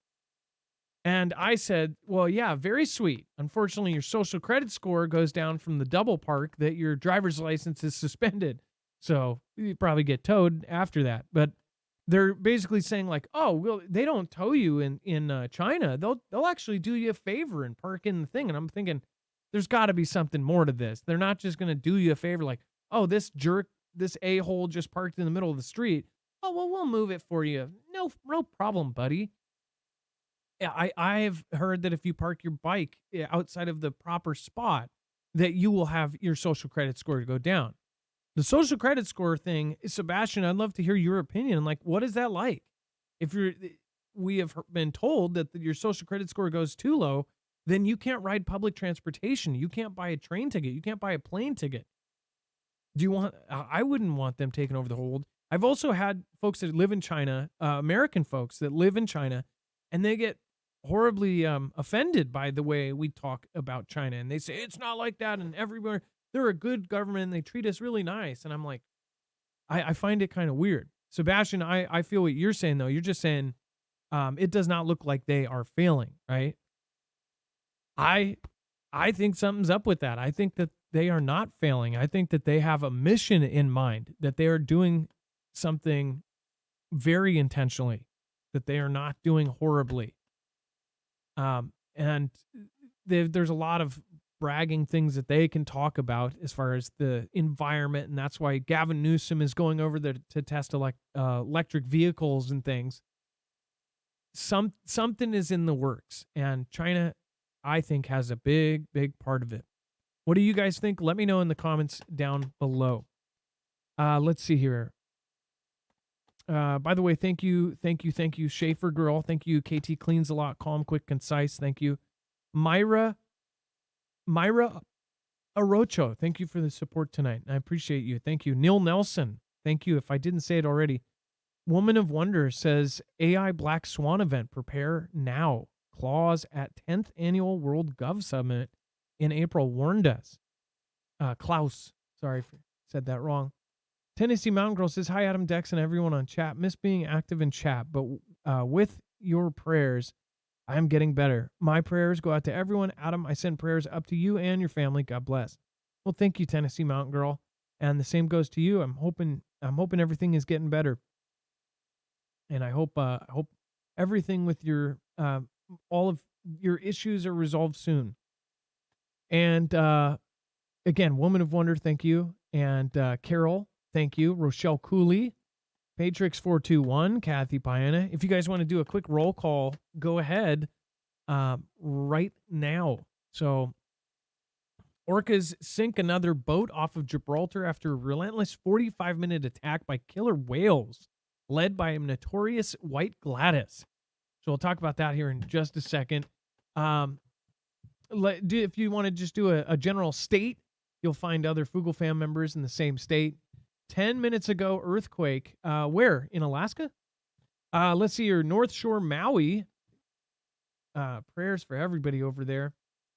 And I said, well, yeah, very sweet. Unfortunately, your social credit score goes down from the double park that your driver's license is suspended. So you probably get towed after that. But they're basically saying like, oh, well, they don't tow you in China. They'll actually do you a favor and park in the thing. And I'm thinking, there's got to be something more to this. They're not just going to do you a favor like, oh, this jerk, this a-hole just parked in the middle of the street. Oh, well, we'll move it for you. No problem, buddy. Yeah, I've heard that if you park your bike outside of the proper spot, that you will have your social credit score to go down. The social credit score thing, Sebastian, I'd love to hear your opinion. Like, what is that like? We have been told that your social credit score goes too low, then you can't ride public transportation. You can't buy a train ticket. You can't buy a plane ticket. I wouldn't want them taking over the whole world. I've also had folks that live in China, American folks that live in China, and they get horribly offended by the way we talk about China. And they say, it's not like that. And everywhere, they're a good government and they treat us really nice. And I'm like, I find it kind of weird. Sebastian, I feel what you're saying, though. You're just saying it does not look like they are failing, right? I think something's up with that. I think that they are not failing. I think that they have a mission in mind, that they are doing something very intentionally, that they are not doing horribly. And there's a lot of bragging things that they can talk about as far as the environment, and that's why Gavin Newsom is going over there to test electric vehicles and things. Something is in the works, and China, I think, has a big part of it. What do you guys think? Let me know in the comments down below. Let's see here. By the way, thank you, Schaefer Girl. Thank you, KT Cleans a Lot, Calm, Quick, Concise. Thank you, Myra Arocho. Thank you for the support tonight. I appreciate you. Thank you, Neil Nelson. Thank you. If I didn't say it already, Woman of Wonder says AI Black Swan event. Prepare now. Clause at 10th Annual World Gov Summit in April warned us. Klaus, sorry if I said that wrong. Tennessee Mountain Girl says, hi, Adam, Dex, and everyone on chat. Miss being active in chat, but with your prayers, I am getting better. My prayers go out to everyone. Adam, I send prayers up to you and your family. God bless. Well, thank you, Tennessee Mountain Girl. And the same goes to you. I'm hoping everything is getting better. And I hope everything with your all of your issues are resolved soon. And again, Woman of Wonder, thank you. And Carol, thank you. Rochelle Cooley, Patrix421, Kathy Piana. If you guys want to do a quick roll call, go ahead right now. So Orcas sink another boat off of Gibraltar after a relentless 45-minute attack by killer whales led by a notorious white Gladys. So we'll talk about that here in just a second. If you want to just do a general state, you'll find other Foogle fam members in the same state. 10 minutes ago, earthquake. Where? In Alaska? Let's see here. North Shore, Maui. Prayers for everybody over there.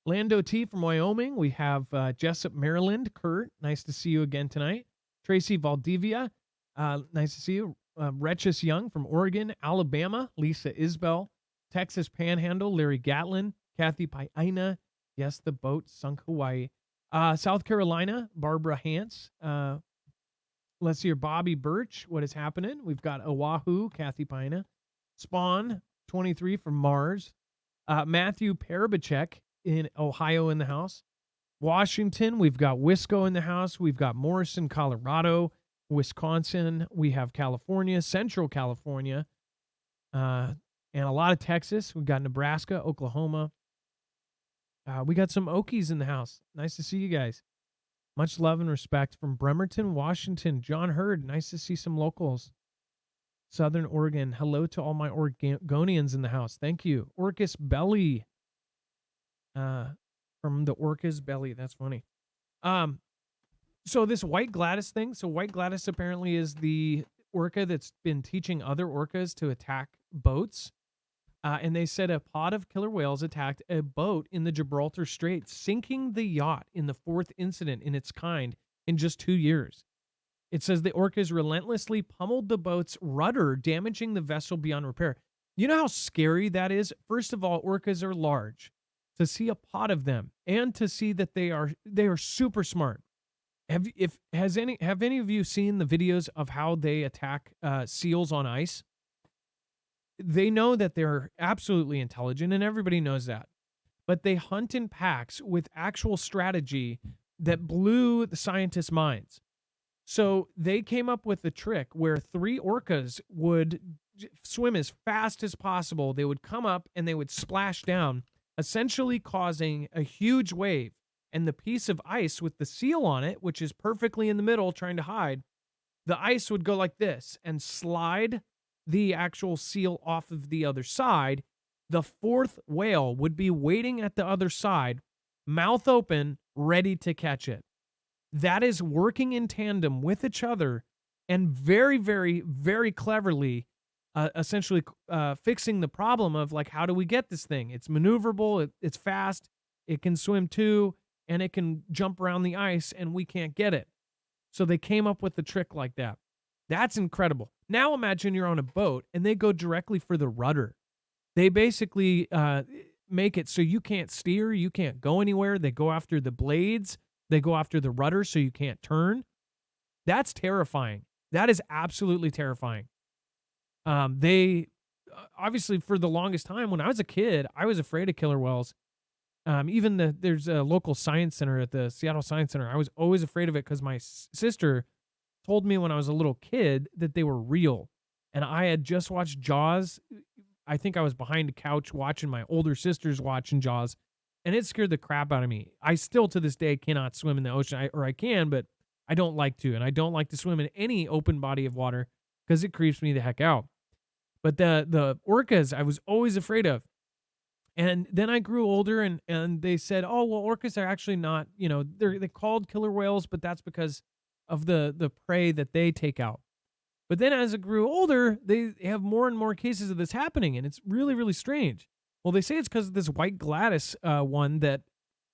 Lando T from Wyoming. We have Jessup, Maryland. Kurt, nice to see you again tonight. Tracy Valdivia. Nice to see you. Retchus Young from Oregon, Alabama, Lisa Isbell, Texas Panhandle, Larry Gatlin, Kathy Paina, yes, the boat sunk Hawaii, South Carolina, Barbara Hance, let's see here, Bobby Birch, what is happening? We've got Oahu, Kathy Paina, Spawn, 23 from Mars, Matthew Parabachek in Ohio in the house, Washington, we've got Wisco in the house, we've got Morrison, Colorado, Wisconsin, we have California, Central California, and a lot of Texas. We've got Nebraska, Oklahoma. We got some Okies in the house. Nice to see you guys. Much love and respect from Bremerton, Washington. John Hurd, nice to see some locals. Southern Oregon, hello to all my Oregonians in the house. Thank you. Orcas Belly. From the Orca's Belly. That's funny. So this White Gladys thing. So White Gladys apparently is the orca that's been teaching other orcas to attack boats. And they said a pod of killer whales attacked a boat in the Gibraltar Strait, sinking the yacht in the 4th incident in its kind in just 2 years. It says the orcas relentlessly pummeled the boat's rudder, damaging the vessel beyond repair. You know how scary that is? First of all, orcas are large. To see a pod of them and to see that they are super smart. Have any of you seen the videos of how they attack seals on ice? They know that they're absolutely intelligent, and everybody knows that. But they hunt in packs with actual strategy that blew the scientists' minds. So they came up with a trick where 3 orcas would swim as fast as possible. They would come up and they would splash down, essentially causing a huge wave. And the piece of ice with the seal on it, which is perfectly in the middle trying to hide, the ice would go like this and slide the actual seal off of the other side. The 4th whale would be waiting at the other side, mouth open, ready to catch it. That is working in tandem with each other and very, very, very cleverly essentially fixing the problem of, like, how do we get this thing? It's maneuverable, it's fast, it can swim too, and it can jump around the ice, and we can't get it. So they came up with a trick like that. That's incredible. Now imagine you're on a boat, and they go directly for the rudder. They basically make it so you can't steer, you can't go anywhere. They go after the blades, they go after the rudder so you can't turn. That's terrifying. That is absolutely terrifying. They obviously, for the longest time, when I was a kid, I was afraid of killer whales. There's a local science center at the Seattle Science Center. I was always afraid of it because my sister told me when I was a little kid that they were real. And I had just watched Jaws. I think I was behind a couch watching my older sisters watching Jaws, and it scared the crap out of me. I still to this day cannot swim in the ocean, I can, but I don't like to. And I don't like to swim in any open body of water because it creeps me the heck out. But the orcas I was always afraid of. And then I grew older and they said, oh, well, orcas are actually not, they're called killer whales, but that's because of the prey that they take out. But then as I grew older, they have more and more cases of this happening, and it's really, really strange. Well, they say it's because of this White Gladys one that,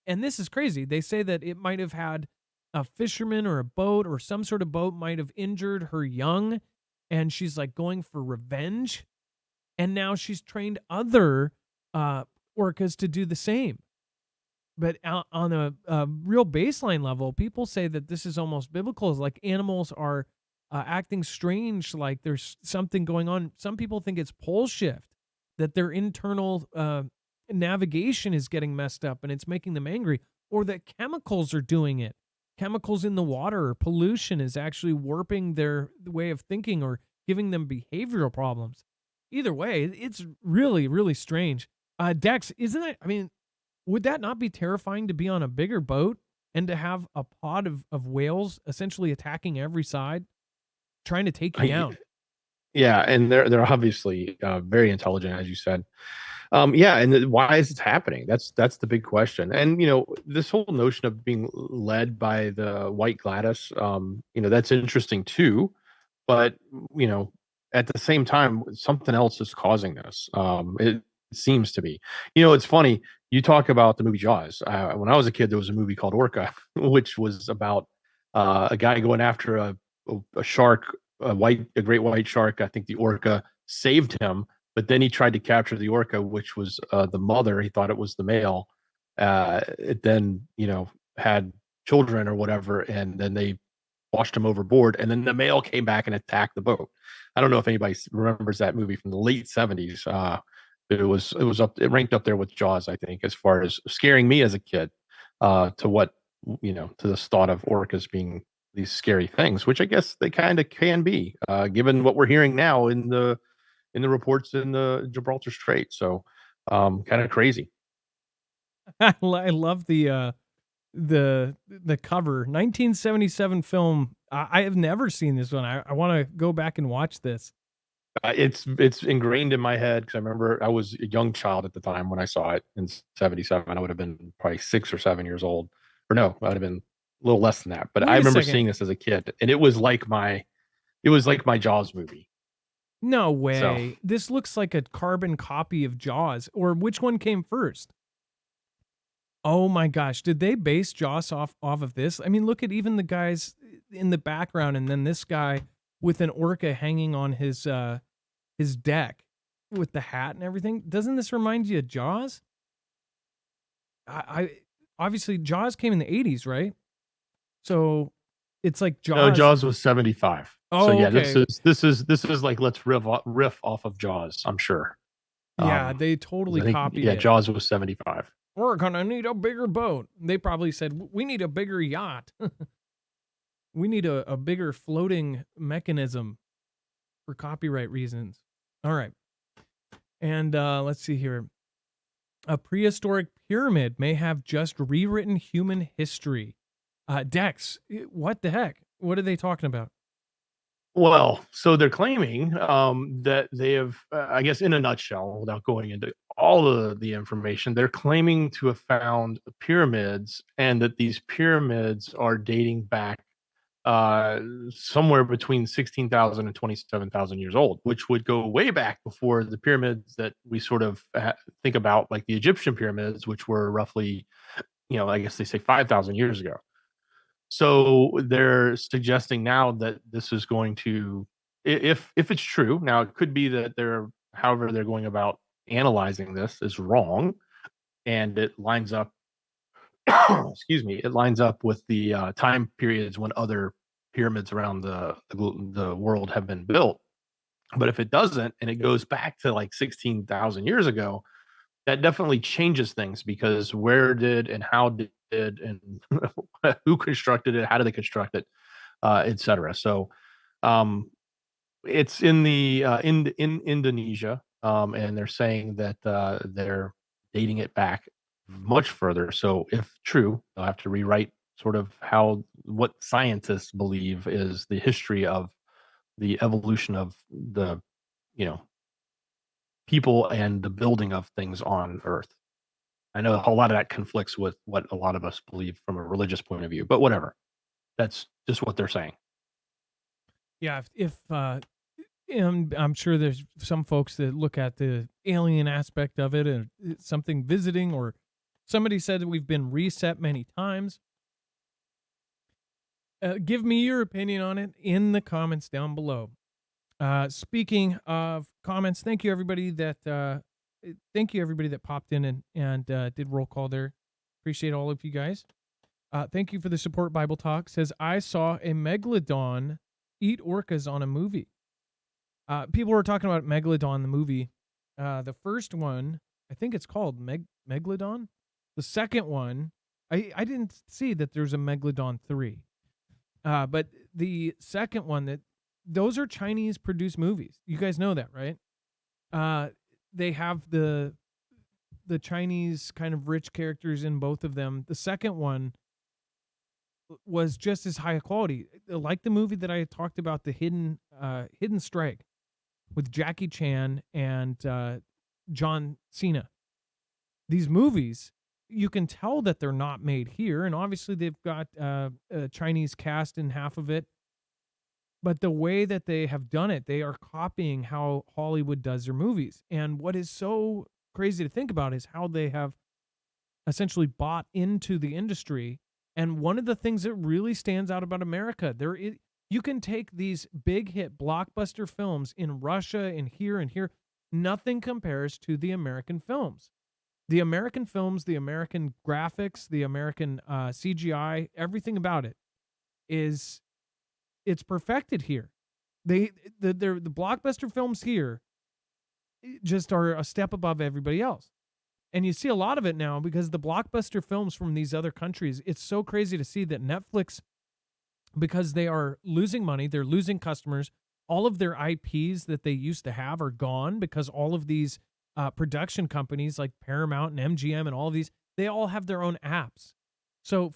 and this is crazy, they say that it might have had a fisherman or a boat or some sort of boat might have injured her young, and she's like going for revenge. And now she's trained other orcas to do the same. But on a real baseline level, people say that this is almost biblical. It's like animals are acting strange, like there's something going on. Some people think it's pole shift, that their internal navigation is getting messed up and it's making them angry, or that chemicals are doing it. Chemicals in the water or pollution is actually warping their way of thinking or giving them behavioral problems. Either way, it's really, really strange. Dex, isn't it? I mean, would that not be terrifying to be on a bigger boat and to have a pod of whales essentially attacking every side, trying to take you down? Yeah, and they're obviously very intelligent, as you said. And why is it happening? That's the big question. And this whole notion of being led by the White Gladys, that's interesting too. But at the same time, something else is causing this. It seems to be. It's funny. You talk about the movie Jaws. When I was a kid, there was a movie called Orca, which was about a guy going after a shark a great white shark. I think the orca saved him, but then he tried to capture the orca, which was the mother. He thought it was the male. It then, had children or whatever, and then they washed him overboard. And then the male came back and attacked the boat. I don't know if anybody remembers that movie from the late '70s. It ranked up there with Jaws, I think, as far as scaring me as a kid. To what to this thought of orcas being these scary things, which I guess they kind of can be, given what we're hearing now in the reports in the Gibraltar Strait. So, kind of crazy. I love the cover. 1977 film. I have never seen this one. I want to go back and watch this. It's ingrained in my head because I remember I was a young child at the time when I saw it in '77. I would have been probably 6 or 7 years old, or no, I would have been a little less than that. But I Wait a remember second. seeing this as a kid, and it was like my Jaws movie. No So way. This looks like a carbon copy of Jaws. Or which one came first? Oh my gosh. Did they base Jaws off of this? I mean, look at even the guys in the background and then this guy with an orca hanging on his deck with the hat and everything. Doesn't this remind you of Jaws? I obviously Jaws came in the 80s, right? So it's like no, Jaws. Jaws was '75. So Oh, yeah, okay. this is like let's riff off of Jaws. I'm sure. Yeah, Um, they 'Cause totally I think copied yeah, it. Jaws was '75. We're gonna need a bigger boat. They probably said, we need a bigger yacht. We need a bigger floating mechanism for copyright reasons. All right. And let's see here. A prehistoric pyramid may have just rewritten human history. Dex, what the heck? What are they talking about? Well, so they're claiming that they have, I guess, in a nutshell, without going into all of the information, they're claiming to have found pyramids, and that these pyramids are dating back uh, somewhere between 16,000 and 27,000 years old, which would go way back before the pyramids that we sort of think about, like the Egyptian pyramids, which were roughly, I guess they say 5,000 years ago. So they're suggesting now that this is going to, if it's true, now it could be that however they're going about analyzing this is wrong, and it lines up, excuse me, it lines up with the time periods when other pyramids around the world have been built. But if it doesn't, and it goes back to like 16,000 years ago, that definitely changes things, because where did and how did and who constructed it, how did they construct it, etc. So um, it's in the in Indonesia, and they're saying that they're dating it back much further. So if true, they'll have to rewrite sort of what scientists believe is the history of the evolution of the you know people and the building of things on Earth. I know a lot of that conflicts with what a lot of us believe from a religious point of view, but whatever. That's just what they're saying. Yeah, if and I'm sure there's some folks that look at the alien aspect of it and it's something visiting, or somebody said that we've been reset many times. Give me your opinion on it in the comments down below. Speaking of comments, thank you everybody that popped in and did roll call there. Appreciate all of you guys. Thank you for the support. Bible Talk says, I saw a megalodon eat orcas on a movie. People were talking about Megalodon, the movie. The first one, I think it's called Megalodon. The second one, I didn't see that there's a Megalodon 3. But the second one, those are Chinese produced movies. You guys know that, right? They have the Chinese kind of rich characters in both of them. The second one was just as high a quality, like the movie that I talked about, the Hidden Strike, with Jackie Chan and John Cena. These movies, you can tell that they're not made here, and obviously they've got a Chinese cast in half of it. But the way that they have done it, they are copying how Hollywood does their movies. And what is so crazy to think about is how they have essentially bought into the industry. And one of the things that really stands out about America, You can take these big hit blockbuster films in Russia and here. Nothing compares to the American films. The American films, the American graphics, the American CGI, everything about it is it's perfected here. The blockbuster films here just are a step above everybody else. And you see a lot of it now because the blockbuster films from these other countries, it's so crazy to see that Netflix, because they are losing money, they're losing customers. All of their IPs that they used to have are gone because all of these production companies like Paramount and MGM and all of these, they all have their own apps. So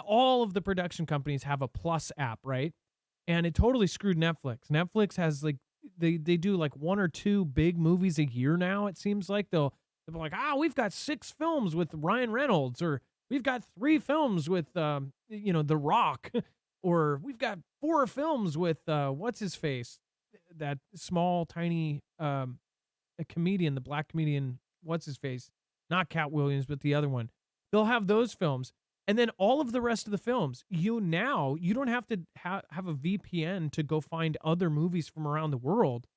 all of the production companies have a Plus app, right? And it totally screwed Netflix. Netflix has like they do like one or two big movies a year now. It seems like they'll be like, we've got 6 films with Ryan Reynolds, or we've got 3 films with The Rock, or we've got 4 films with what's his face, that small tiny a comedian, the black comedian, what's his face, not Cat Williams, but the other one. They'll have those films. And then all of the rest of the films, you don't have to have a VPN to go find other movies from around the world.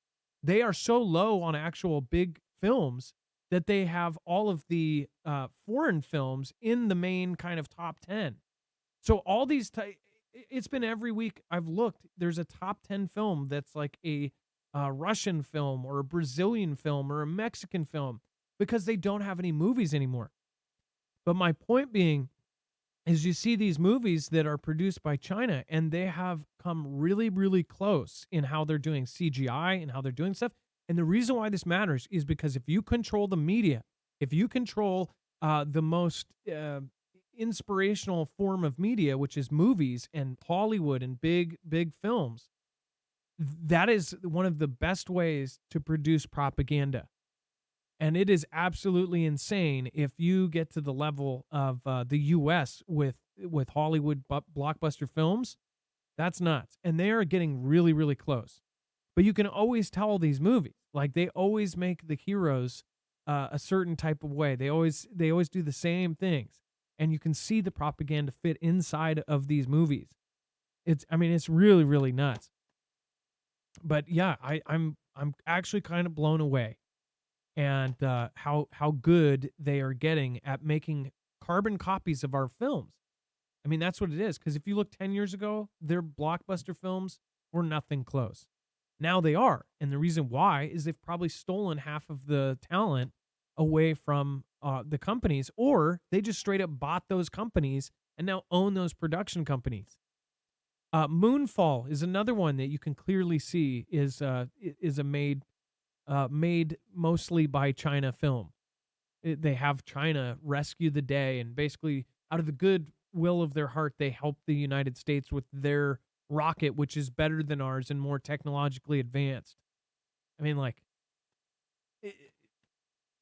They are so low on actual big films that they have all of the foreign films in the main kind of top 10. So all these, it's been every week I've looked, there's a top 10 film that's like a Russian film or a Brazilian film or a Mexican film because they don't have any movies anymore. But my point being, is you see these movies that are produced by China and they have come really, really close in how they're doing CGI and how they're doing stuff. And the reason why this matters is because if you control the media, if you control the most inspirational form of media, which is movies and Hollywood and big, big films, that is one of the best ways to produce propaganda. And it is absolutely insane if you get to the level of the U.S. with Hollywood blockbuster films. That's nuts. And they are getting really, really close. But you can always tell these movies. Like, they always make the heroes a certain type of way. They always do the same things. And you can see the propaganda fit inside of these movies. It's really, really nuts. But yeah, I'm actually kind of blown away. And how good they are getting at making carbon copies of our films. I mean, that's what it is. Because if you look 10 years ago, their blockbuster films were nothing close. Now they are. And the reason why is they've probably stolen half of the talent away from the companies, or they just straight up bought those companies and now own those production companies. Moonfall is another one that you can clearly see is a made mostly by China film. They have China rescue the day, and basically out of the good will of their heart, they help the United States with their rocket, which is better than ours and more technologically advanced. I mean, like,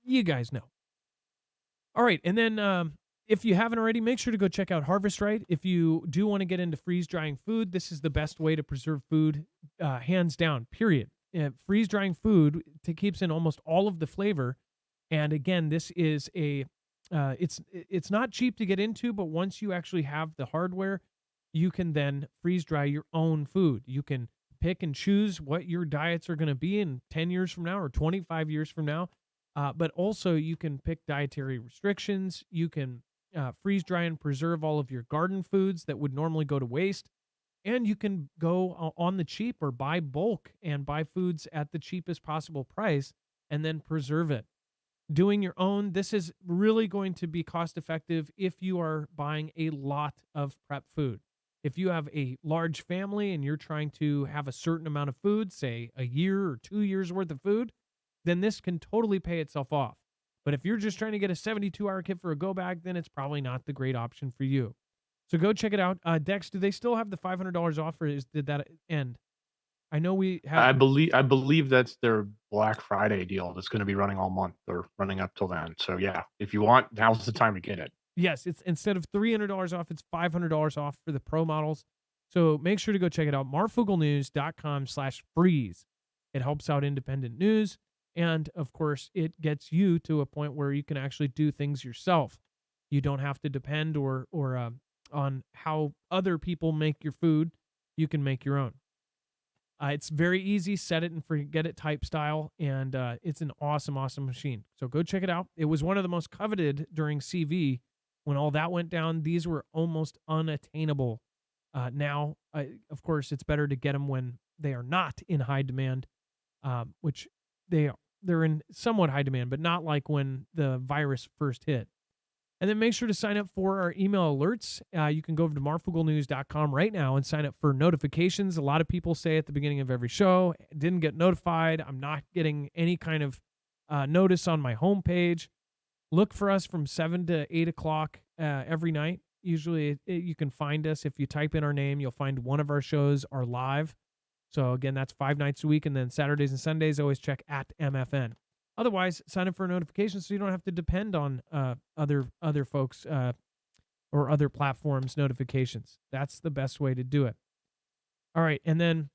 you guys know. All right, and then if you haven't already, make sure to go check out Harvest Right. If you do want to get into freeze-drying food, this is the best way to preserve food, hands down, period. Freeze-drying food keeps in almost all of the flavor. And again, this is it's not cheap to get into, but once you actually have the hardware, you can then freeze-dry your own food. You can pick and choose what your diets are going to be in 10 years from now or 25 years from now. But also you can pick dietary restrictions. You can freeze-dry and preserve all of your garden foods that would normally go to waste. And you can go on the cheap or buy bulk and buy foods at the cheapest possible price and then preserve it. Doing your own, this is really going to be cost effective if you are buying a lot of prep food. If you have a large family and you're trying to have a certain amount of food, say a year or 2 years worth of food, then this can totally pay itself off. But if you're just trying to get a 72-hour kit for a go bag, then it's probably not the great option for you. So go check it out. Dex, do they still have the $500 off, or did that end? I know we have. I believe that's their Black Friday deal that's going to be running all month or running up till then. So yeah, if you want, now's the time to get it. Yes, it's instead of $300 off, it's $500 off for the pro models. So make sure to go check it out. marfugglenews.com/freeze. It helps out independent news. And of course, it gets you to a point where you can actually do things yourself. You don't have to depend or on how other people make your food. you can make your own. It's very easy, set it and forget it type style, and it's an awesome, awesome machine. So go check it out. It was one of the most coveted during CV. When all that went down, these were almost unattainable. Now, of course, it's better to get them when they are not in high demand, which they're in somewhat high demand, but not like when the virus first hit. And then make sure to sign up for our email alerts. You can go over to marfooglenews.com right now and sign up for notifications. A lot of people say at the beginning of every show, didn't get notified. I'm not getting any kind of notice on my homepage. Look for us from 7 to 8 o'clock every night. Usually you can find us. If you type in our name, you'll find one of our shows are live. So again, that's 5 nights a week. And then Saturdays and Sundays, always check at MFN. Otherwise, sign up for notifications so you don't have to depend on other folks or other platforms' notifications. That's the best way to do it. All right, and then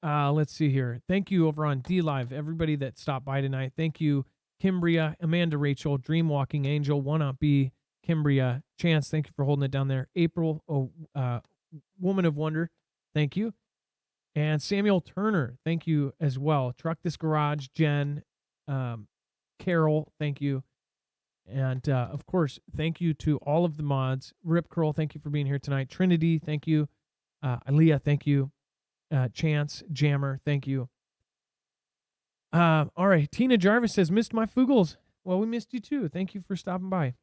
let's see here. Thank you over on DLive, everybody that stopped by tonight. Thank you, Kimbria, Amanda Rachel, Dreamwalking Angel, Wanna Be, Kimbria, Chance, thank you for holding it down there. April, Woman of Wonder, thank you. And Samuel Turner, thank you as well. Truck This Garage, Jen, Carol, thank you. And, of course, thank you to all of the mods. Rip Curl, thank you for being here tonight. Trinity, thank you. Aaliyah, thank you. Chance, Jammer, thank you. All right, Tina Jarvis says, missed my Foogles. Well, we missed you too. Thank you for stopping by.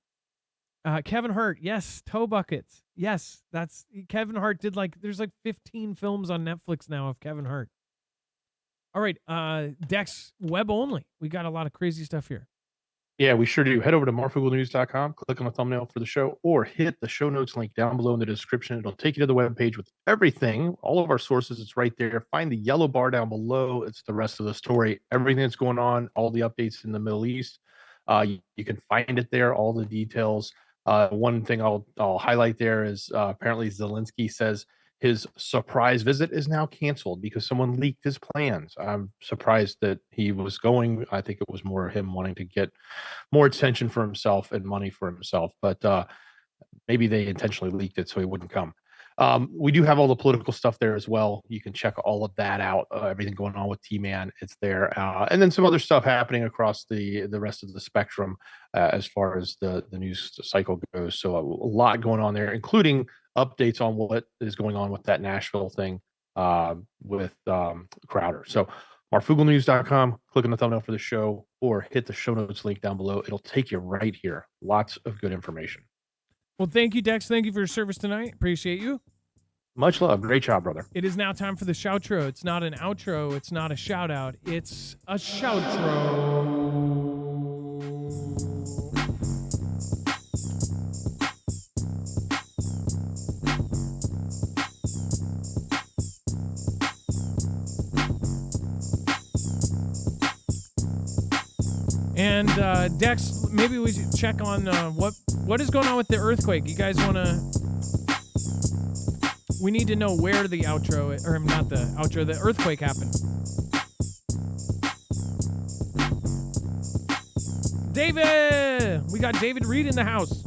Kevin Hart, yes, Toe Buckets. Yes, that's Kevin Hart did there's 15 films on Netflix now of Kevin Hart. All right, Dex, web only. We got a lot of crazy stuff here. Yeah, we sure do. Head over to marfooglenews.com, click on the thumbnail for the show, or hit the show notes link down below in the description. It'll take you to the webpage with everything, all of our sources. It's right there. Find the yellow bar down below. It's the rest of the story. Everything that's going on, all the updates in the Middle East. You can find it there, all the details. One thing I'll highlight there is apparently Zelensky says his surprise visit is now canceled because someone leaked his plans. I'm surprised that he was going. I think it was more him wanting to get more attention for himself and money for himself, but maybe they intentionally leaked it so he wouldn't come. We do have all the political stuff there as well. You can check all of that out. Everything going on with T-Man, it's there. And then some other stuff happening across the rest of the spectrum as far as the news cycle goes. So a lot going on there, including updates on what is going on with that Nashville thing with Crowder. So marfooglenews.com, click on the thumbnail for the show, or hit the show notes link down below. It'll take you right here. Lots of good information. Well, thank you, Dex. Thank you for your service tonight. Appreciate you. Much love. Great job, brother. It is now time for the shoutro. It's not an outro. It's not a shout out. It's a shoutro. And Dex, maybe we should check on what is going on with the earthquake. You guys want to? We need to know where the outro, or not the outro, the earthquake happened. David, we got David Reed in the house.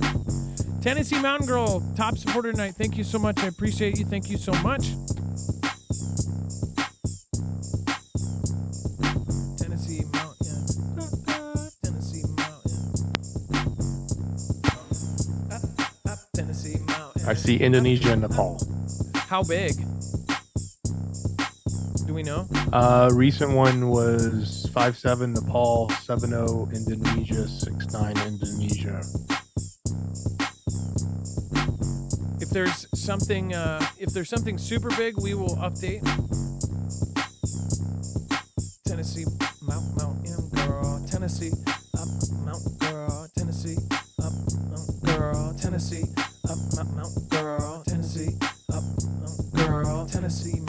Tennessee Mountain Girl, top supporter tonight. Thank you so much. I appreciate you. Thank you so much. I see Indonesia and Nepal. How big? Do we know? Recent one was 5-7 Nepal, 7-0 Indonesia, 6-9 Indonesia. If there's something super big, we will update. Tennessee mountain girl, Tennessee up mountain girl, Tennessee up mountain girl, Tennessee up mountain girl, Tennessee up mountain girl, Tennessee.